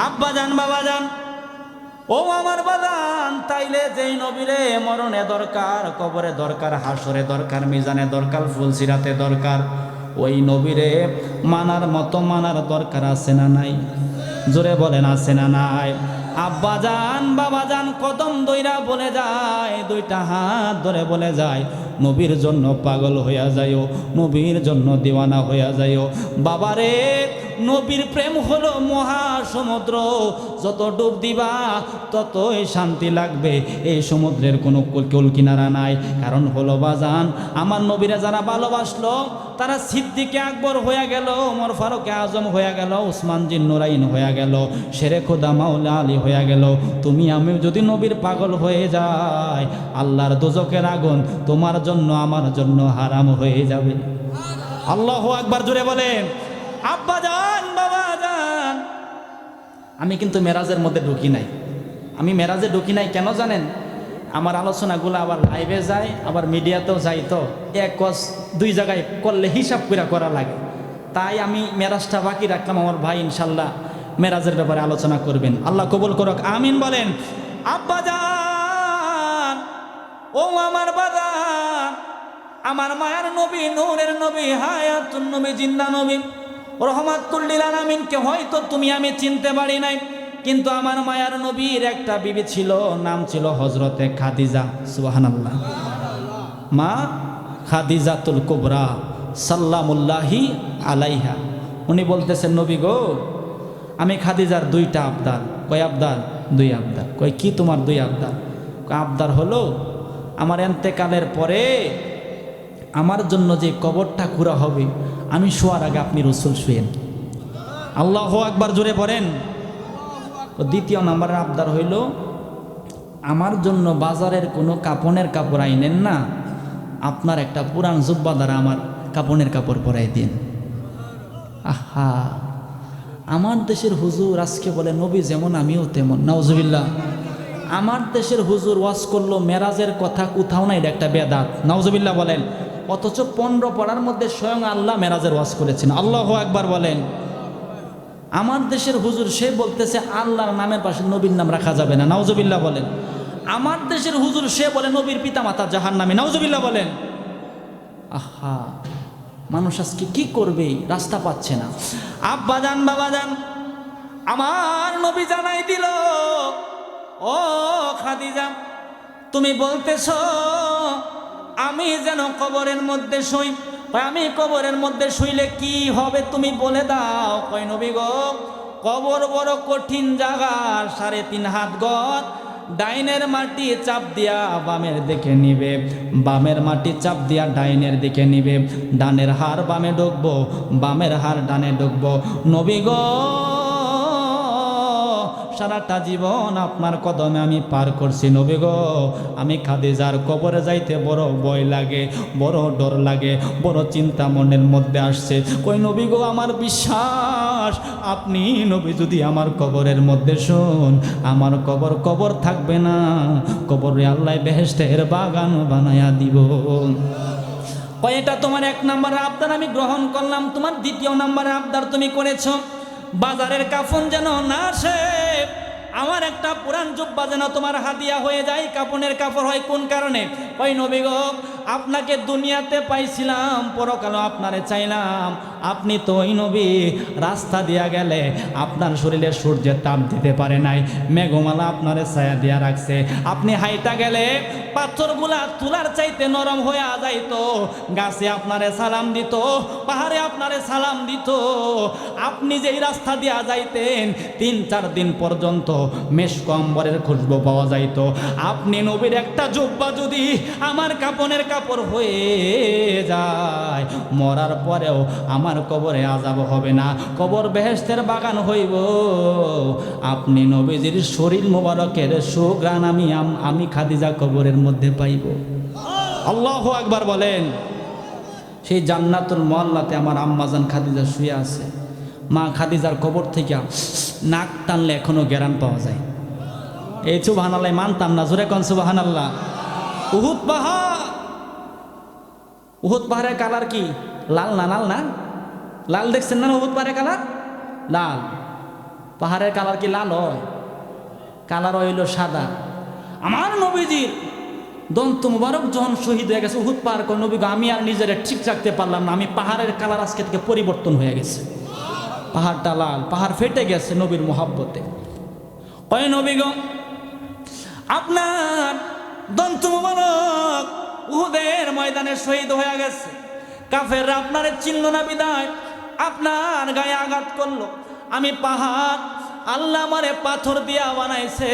আব্বা যান বাবা যান, ও আমার বাদান, তাইলে যেই নবীরে মরণে দরকার, কবরে দরকার, হাসরে দরকার, মিজানে দরকার, ফুলসিরাতে দরকার, ওই নবীরে মানার মতো মানার দরকার আছে না নাই? জোরে বলেন আছে না নাই? আব্বা যান বাবা যান কদম দইরা বলে যায়, দুইটা হাত ধরে বলে যায়, নবীর জন্য পাগল হইয়া যাইও, নবীর জন্য দিওয়ানা হইয়া যাইও। বাবারে, নবীর প্রেম হলো মহাসমুদ্র, যত ডুব দিবা ততই শান্তি লাগবে, এই সমুদ্রের কোনো কুল কিনারা নাই। কারণ হলো বাজান, আমার নবীরা যারা ভালোবাসলো তারা সিদ্দিকে আকবর হয়ে গেল, ওমর ফারুকে আজম হয়ে গেল, উসমান জিন নুরাইন হয়ে গেল, শেরে খোদা মাওলা আলী হয়ে গেল। তুমি আমি যদি নবীর পাগল হয়ে যায়, আল্লাহর দোজখের আগুন তোমার জন্য আমার জন্য হারাম হয়ে যাবে। আল্লাহু আকবার জোরে বলেন। আব্বা যান বাবা যান, আমি কিন্তু মেরাজের মধ্যে ঢুকি নাই, আমি মেরাজে ঢুকি নাই কেন জানেন? আমার আলোচনাগুলো আবার লাইভে যায়, আবার মিডিয়াতেও যাই, তো এক দুই জায়গায় করলে হিসাব করে করা লাগে, তাই আমি মেরাজটা বাকি রাখলাম। আমার ভাই ইনশাল্লাহ মেরাজের ব্যাপারে আলোচনা করবেন, আল্লাহ কবুল করুক, আমিন বলেন। আব্বা যান, ও আমার বাজান, আমার মায়ের নবী, নূরের নবী, হায়াতুন নবী, জিন্দা নবী, রহমাতুল লিল আলামিনকে হয়তো তুমি আমি চিনতে পারি নাই, কিন্তু আমার মায়ার নবীর একটা বিবি ছিল, নাম ছিল হযরতে খাদিজা। সুবহানাল্লাহ। মা খাদিজাতুল কুবরা সাল্লামুল্লাহি আলাইহা। উনি বলতেছেন, নবী গো, আমি খাদিজার দুইটা আবদার। কয় আবদার? দুই আবদার। কয় কি তোমার দুই আবদার? আবদার হলো, আমার এন্তেকালের পরে আমার জন্য যে কবরটা খুঁড়া হবে, আমি শোয়ার আগে আপনি রাসূল শুয়েন। আল্লাহু আকবার, জোরে পড়েন। দ্বিতীয় নম্বরের আবদার হইল, আমার জন্য বাজারের কোনো কাপড়ের কাপড় আইনেন না, আপনার একটা পুরান জুব্বা দ্বারা আমার কাপড়ের কাপড় পরাই দিন। আহা, আমার দেশের হুজুর আজকে বলে নবী যেমন আমিও তেমন। নাউজুবিল্লাহ। আমার দেশের হুজুর ওয়াজ করলো মেরাজের কথা, কোথাও না, এটা একটা বেদাত। নাউজুবিল্লাহ বলেন। অথচ 15 পড়ার মধ্যে স্বয়ং আল্লাহ মেরাজের ওয়াজ করেছেন। আল্লাহু আকবার বলেন। আমার দেশের হুজুর সে বলতেছে আল্লাহর নামের পাশে নবীর নাম রাখা যাবে না। নাউজুবিল্লাহ বলেন। আমার দেশের হুজুর সে বলে নবীর পিতামাতা জাহান্নামী। নাউজুবিল্লাহ বলেন। আহা, মানুষ আজকে কি করবে, রাস্তা পাচ্ছে না। আব্বা জান, বাবা জান, আমার নবী জানাই দিল, ও খাদিজা, তুমি বলতেছ আমি যেন কবরের মধ্যে শুই। আমি কবরের মধ্যে শুইলে কি হবে তুমি বলে দাও। কয় নবী গো, কবর বড় কঠিন জায়গা, 3.5 হাত গদ। ডাইনের মাটি চাপ দিয়া বামের দিকে নিবে, বামের মাটি চাপ দিয়া ডাইনের দিকে নিবে, ডানের হার বামে ঢুকবো, বামের হার ডানে ঢুকবো। নবী গো, সারাটা জীবন আপনার কদমে আমি পার করছি। নবী গো, আমি খাদিজার কবরে যাইতে বড় ভয় লাগে, বড় ডর লাগে, বড় চিন্তা মনের মধ্যে আসছে। কই নবী গো, আমার বিশ্বাস আপনি নবী যদি আমার কবরের মধ্যে শুন, আমার কবর থাকবে না, কবরে আল্লাহ বেহেশতের বাগান বানায়া দিব। কয় এটা তোমার 1 নম্বরের আবদার আমি গ্রহণ করলাম। তোমার 2য় নম্বরের আবদার তুমি করেছো, বাজারের কাফন যেন না আসে, আমার একটা পুরান জুব্বা যেন তোমার হাদিয়া হয়ে যায়। কাপনের কাপড় হয় কোন কারণে? ওই নবী গো, আপনাকে দুনিয়াতে পাইছিলাম, পরকালে আপনারে চাইলাম। আপনি তো ওই নবী, রাস্তা দিয়া গেলে আপনার শরীরে সূর্যের তাপ দিতে পারে নাই, মেঘমালা আপনারে ছায়া দিয়া রাখছে। আপনি হাইটা গেলে পাথরগুলা তুলার চাইতে নরম হয়ে যাইতো, গাছে আপনারে সালাম দিত, পাহাড়ে আপনারে সালাম দিত। আপনি যেই রাস্তা দিয়া যাইতেন 3-4 দিন পর্যন্ত মেশক আম্বরের খুশবু পাওয়া যাইত। আপনি নবীর একটা জুব্বা যদি আমার কাপনের কাপড় হয়ে যায়, মরার পরেও আমার কবরে আযাব হবে না, কবর বেহেশতের বাগান হইব। আপনি নবীজির শরীর মোবারকের সুঘ্রাণ আমি খাদিজা কবরের মধ্যে পাইব। আল্লাহু আকবার বলেন। সেই জান্নাতুল মুআল্লাতে আমার আম্মাজান খাদিজা শুয়ে আছে। মা খাদিজার কবর থেকে নাক টানলে এখনো গ্যারান পাওয়া যায়। এই সুবহানাল্লাহ মানতাম না, জোরে কোন সুবহানাল্লাহ। উহুদ পাহাড়, উহুদ পাহাড়ের কালার কি? লাল না? লাল না? লাল দেখছেন না উহুদ পাহাড়ের কালার? লাল। পাহাড়ের কালার কি লাল হয়? কালার হইল সাদা। আমার নবীজির দন্ত মুবারক যখন শহীদ হয়ে গেছে উহুদ পাহাড়, কোন নবী আমি আর নিজেরা ঠিক রাখতে পারলাম না, আমি পাহাড়ের কালার আজকে থেকে পরিবর্তন হয়ে গেছে। পাহাড়টা লাল, পাহাড় ফেটে গেছে নবীর মোহাব্বতে। ওই নবী গো, আপনার দন্ত মুবারক উহুদের ময়দানে শহীদ হয়ে গেছে। কাফেররা আপনারে চিনল না বিদায় আপনার গায়ে আঘাত করলো। আমি পাহাড়, আল্লাহ আমারে পাথর দিয়া বানাইছে,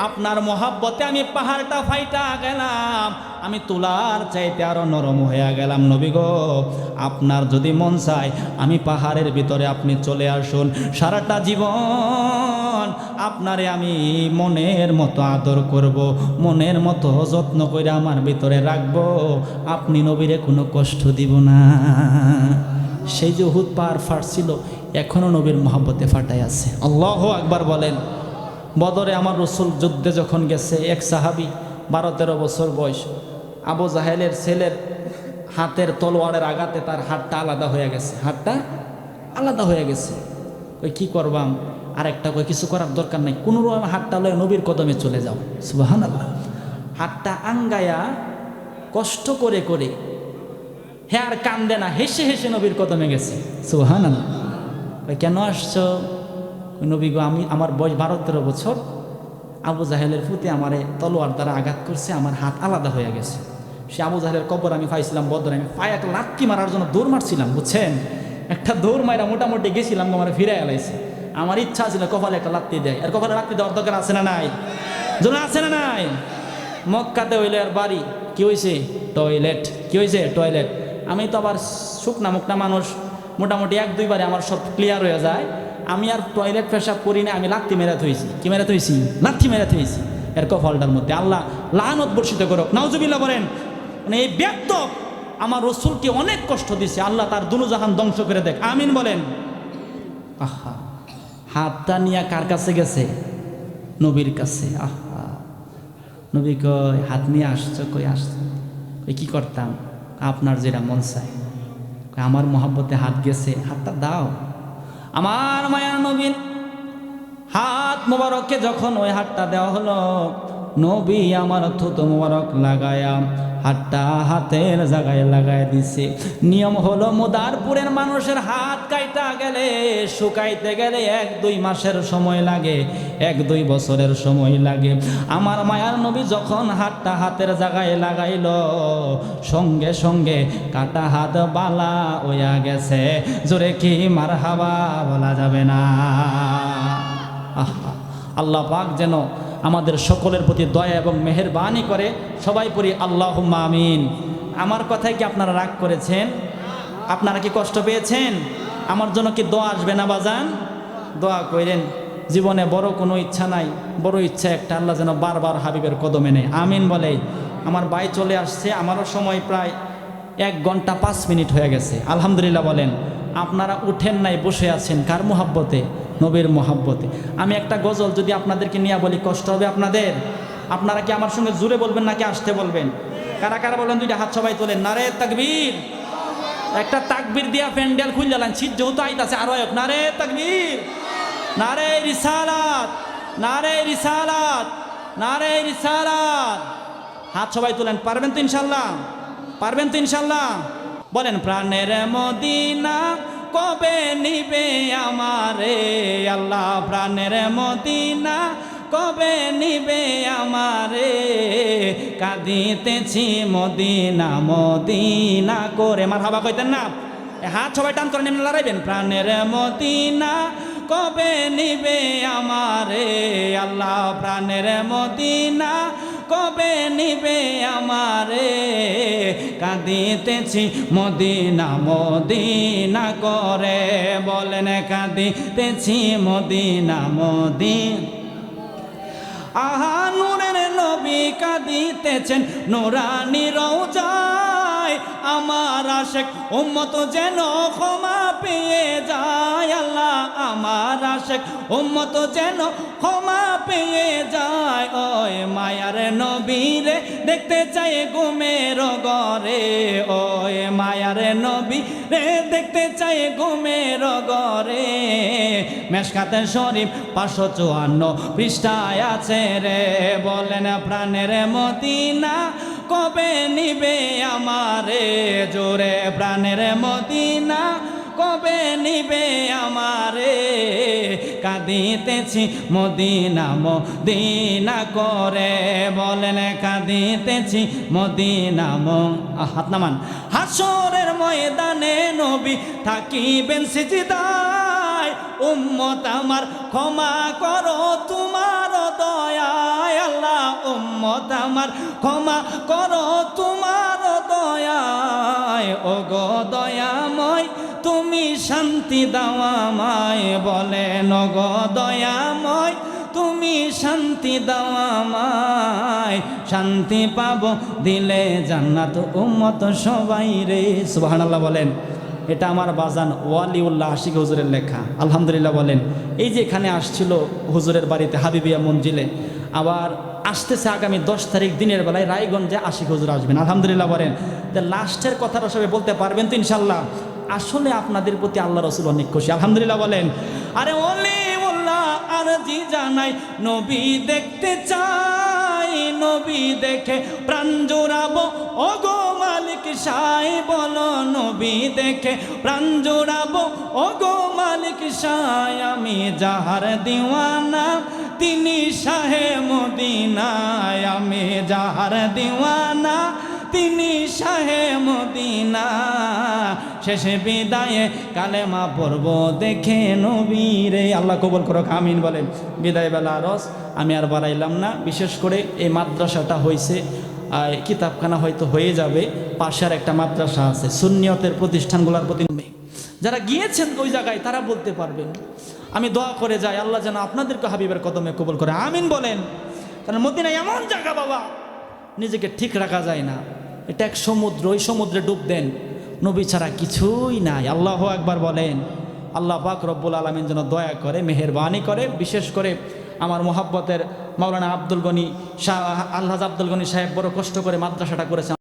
আপনার মোহাব্বতে আমি পাহাড়টা ফাইটা গেলাম, আমি তুলার চাইতে আরো নরম হয়ে গেলাম। নবী গো, আপনার যদি মন চায় আমি পাহাড়ের ভিতরে আপনি চলে আসুন, সারাটা জীবন আপনারে আমি মনের মতো আদর করব, মনের মতো যত্ন করে আমার ভিতরে রাখবো, আপনি নবীরে কোনো কষ্ট দিব না। সেই যে উহুদ পাহাড় ফাটছিল, এখনো নবীর মোহাব্বতে ফাটাই আছে। আল্লাহু আকবার বলেন। বদরে আমার রসুল যুদ্ধে যখন গেছে, এক সাহাবী 12-13 বছর বয়স, আবু জাহেলের ছেলের হাতের তলোয়ারের আঘাতে তার হাতটা আলাদা হয়ে গেছে, হাতটা আলাদা হয়ে গেছে। কই কি করবাম? আরেকটা কই কিছু করার দরকার নাই, কোনোরকম হাতটা লয়ে নবীর কদমে চলে যাও। সুবহানাল্লাহ। হাতটা আঙ্গায়া কষ্ট করে করে, হে আর কান্দে না, হেসে হেসে নবীর কদমে গেছে। সুবহানাল্লাহ। কেন আসছো? ওই নবী গো, আমার বয়স 12-13 বছর, আবু জাহেলের প্রতি আমারে তলোয়ার দ্বারা আঘাত করছে, আমার হাত আলাদা হয়ে গেছে। সে আবু জাহেলের কবর আমি পাইছিলাম বদরে, আমি পায়ে একটা লাত্তি মারার জন্য দৌড় মারছিলাম, বুঝছেন? একটা দৌড় মারা মোটামুটি গেছিলাম, আমার ফিরে এলাইছে। আমার ইচ্ছা ছিল কপালে একটা লাত্তি দেয়, আর কপালে লাত্তি দেওয়ার দরকার আছে না নাই? জন্য আছে না নাই? মক্কাতে হইলে আর বাড়ি কি হয়েছে? টয়লেট। কি হয়েছে? টয়লেট। আমি তো আবার শুকনা মুখনা মানুষ, মোটামুটি 1-2 বারে আমার সব ক্লিয়ার হয়ে যায়। আমি আর টয়লেট পেশাব করি না, আমি লাত্তি মেরা থইছি। কি মেরা থইছি? লাত্তি মেরা থইছি। এর কপালটার মধ্যে আল্লাহ লানত বর্ষিত করুক, নাউজুবিল্লাহ বলেন। মানে এই ব্যক্ত আমার রসুলকে অনেক কষ্ট দিছে, আল্লাহ তার দুনু জাহান ধ্বংস করে দেখ, আমিন বলেন। আহা, হাতটা নিয়ে কার কাছে গেছে? নবীর কাছে। আহা, নবী কয় হাত নিয়ে আসছো? কই আসছো? কই কি করতাম? আপনার যেটা মন চায়। আমার মহব্বতে হাত গেছে, হাতটা দাও। আমার মায়ার নবীর হাত মোবারককে যখন ওই হাতটা দেওয়া হলো, নবী আমার থুতু মোবারক লাগায়া হাতটা হাতের জায়গায় লাগায় দিছে। নিয়ম হলো মুদারপুরের মানুষের হাত কাইটা গেলে শুকাইতে গেলে 1-2 মাসের সময় লাগে, 1-2 বছরের সময় লাগে। আমার মায়ার নবী যখন হাতটা হাতের জায়গায় লাগাইল, সঙ্গে সঙ্গে কাটা হাত বালা হইয়া গেছে। জোরে কি মারহাবা বলা যাবে না? আহা, আল্লাহ পাক যেন আমাদের সকলের প্রতি দয়া এবং মেহেরবানি করে। সবাই পড়ি আল্লাহুম্মা আমিন। আমার কথায় কি আপনারা রাগ করেছেন? আপনারা কি কষ্ট পেয়েছেন? আমার জন্য কি দোয়া আসবে না বাজান? দোয়া করেন। জীবনে বড় কোনো ইচ্ছা নাই, বড় ইচ্ছা একটা, আল্লাহ যেন বারবার হাবিবের কদমে নেয়, আমিন বলে। আমার ভাই চলে আসছে, আমারও সময় প্রায় 1 ঘন্টা 5 মিনিট হয়ে গেছে। আলহামদুলিল্লাহ বলেন। আপনারা উঠেন নাই, বসে আছেন কার মোহাব্বতে? নবীর মোহাব্বতে। আমি একটা গজল যদি আপনাদেরকে নিয়ে বলি, কষ্ট হবে আপনাদের? আপনারা কি আমার সঙ্গে জুড়ে বলবেন নাকি আসতে বলবেন? কারা কারা বলেন? 2টা হাত সবাই তোলেন। নারে তাকবীর। একটা তাকবীর দিয়া প্যান্ডেল খুললেন, শীত যেহেতু আইতাছে আরো এক নারে তাকবীর, নারে রিসালাত, নারে রিসালাত, নারে রিসালাত। হাত সবাই তোলেন। পারবেন তো ইনশাল্লাহ? পারবেন তো ইনশাল্লাহ? বলেন প্রাণের মদিনা কবে নিবে আমারে আল্লাহ, প্রাণের মদিনা কবে নিবে আমারে, কাঁদিতেছি মদিনা মদিনা করে। মারহাবা কইতেন না? হাত সবাই টান করে নেমে লড়াইবেন। প্রাণের মদিনা কবে নিবে আমারে আল্লাহ, প্রাণের মদিনা কবে নিবে আমারে, কাঁদিতেছি মদিনা মদিনা করে। বলেন কাঁদিতেছি মদিনা মদিনা। আহা নূরের নবী কাঁদিতেছেন নুরানি রওজায়, আমার আশিক উম্মত যেন ক্ষমা পেয়ে যায় আল্লাহ, আমার আশিক উম্মত যেন ক্ষমা পেয়ে যায়। ওই মায়ার নবীরে দেখতে চাই ঘুমের ঘরে, ওই মায়ার নবী রে দেখতে চাই ঘুমের ঘরে। মেশকাতে শরীফ 554 পৃষ্ঠায় আছে রে। বলেন প্রাণের মদিনা কবে নিবে আমারে, জোরে প্রাণের মদিনা কবে নিবে আমারে, কাঁদিতেছি মদিনা মদিনা করে। বলেন কাঁদিতেছি মদিনা হাত নামান। হাসরের ময়দানে নবী থাকিবেন সিজদায়, উম্মত আমার ক্ষমা করো তোমার দয়ায় আল্লাহ, উম্মত আমার ক্ষমা করো তোমার দয়ায়। ও গো দয়াময় তুমি শান্তি দাও আমায়, বলেন ও গো দয়াময় তুমি শান্তি দাও আমায়, শান্তি পাবো দিলে জান্নাত উম্মত সবাই রে। সুবহানাল্লাহ বলেন। এটা আমার বাজান ওয়ালিউল্লাহ আশিক হুজুরের লেখা। আলহামদুলিল্লাহ বলেন। এই যে এখানে আসছিল হুজুরের বাড়িতে হাবিবিয়া মঞ্জিলে, আবার আসতেছে আগামী 10 তারিখ দিনের বেলায় রায়গঞ্জে আশিক হুজুর আসবেন। আলহামদুলিল্লাহ বলেন। তো লাস্টের কথাটা সবাই বলতে পারবেন তো ইনশাল্লাহ? আসলে আপনাদের প্রতি আল্লাহ রসুল অনেক খুশি। আলহামদুলিল্লাহ বলেন। আরে ওলিউল্লাহ আরজি জানাই, নবী দেখতে চাই, নবী দেখে প্রাণ জোড়াবো ও গো মালিক মালিক সাই বলো নবী দেখে প্রাণ জোড়াবো ও গো মালিক সাই আমি যাহার দিওয়ানা তিনি শাহে মদিনায় আমি যাহার দিওয়ানা তিনি শাহে মদিনা শেষে বিদায়ে কালেমা পড়ব দেখে নবীরে আল্লাহ কবুল করো আমিন বলেন বিদায় বেলা রস আমি আর বাড়াইলাম না বিশেষ করে এই মাদ্রাসাটা হয়েছে কিতাবখানা হয়তো হয়ে যাবে পাশের একটা মাদ্রাসা আছে সুন্নিয়তের প্রতিষ্ঠানগুলোর প্রতি যারা গিয়েছেন ওই জায়গায় তারা বলতে পারবেন আমি দোয়া করে যাই আল্লাহ যেন আপনাদেরকে হাবিবের কদমে কবুল করে আমিন বলেন কারণ মদিনা এমন জায়গা বাবা নিজেকে ঠিক রাখা যায় না এটা এক সমুদ্র ওই সমুদ্রে ডুব দেন নবী ছাড়া কিছুই নাই আল্লাহ আকবার বলেন আল্লাহ পাক রব্বুল আলামিন যেন দয়া করে মেহেরবানি করে বিশেষ করে আমার মোহাব্বতের মাওলানা আব্দুল গনি শাহ আলহাজ আব্দুল গনি সাহেব বড় কষ্ট করে মাদ্রাসাটা করেছেন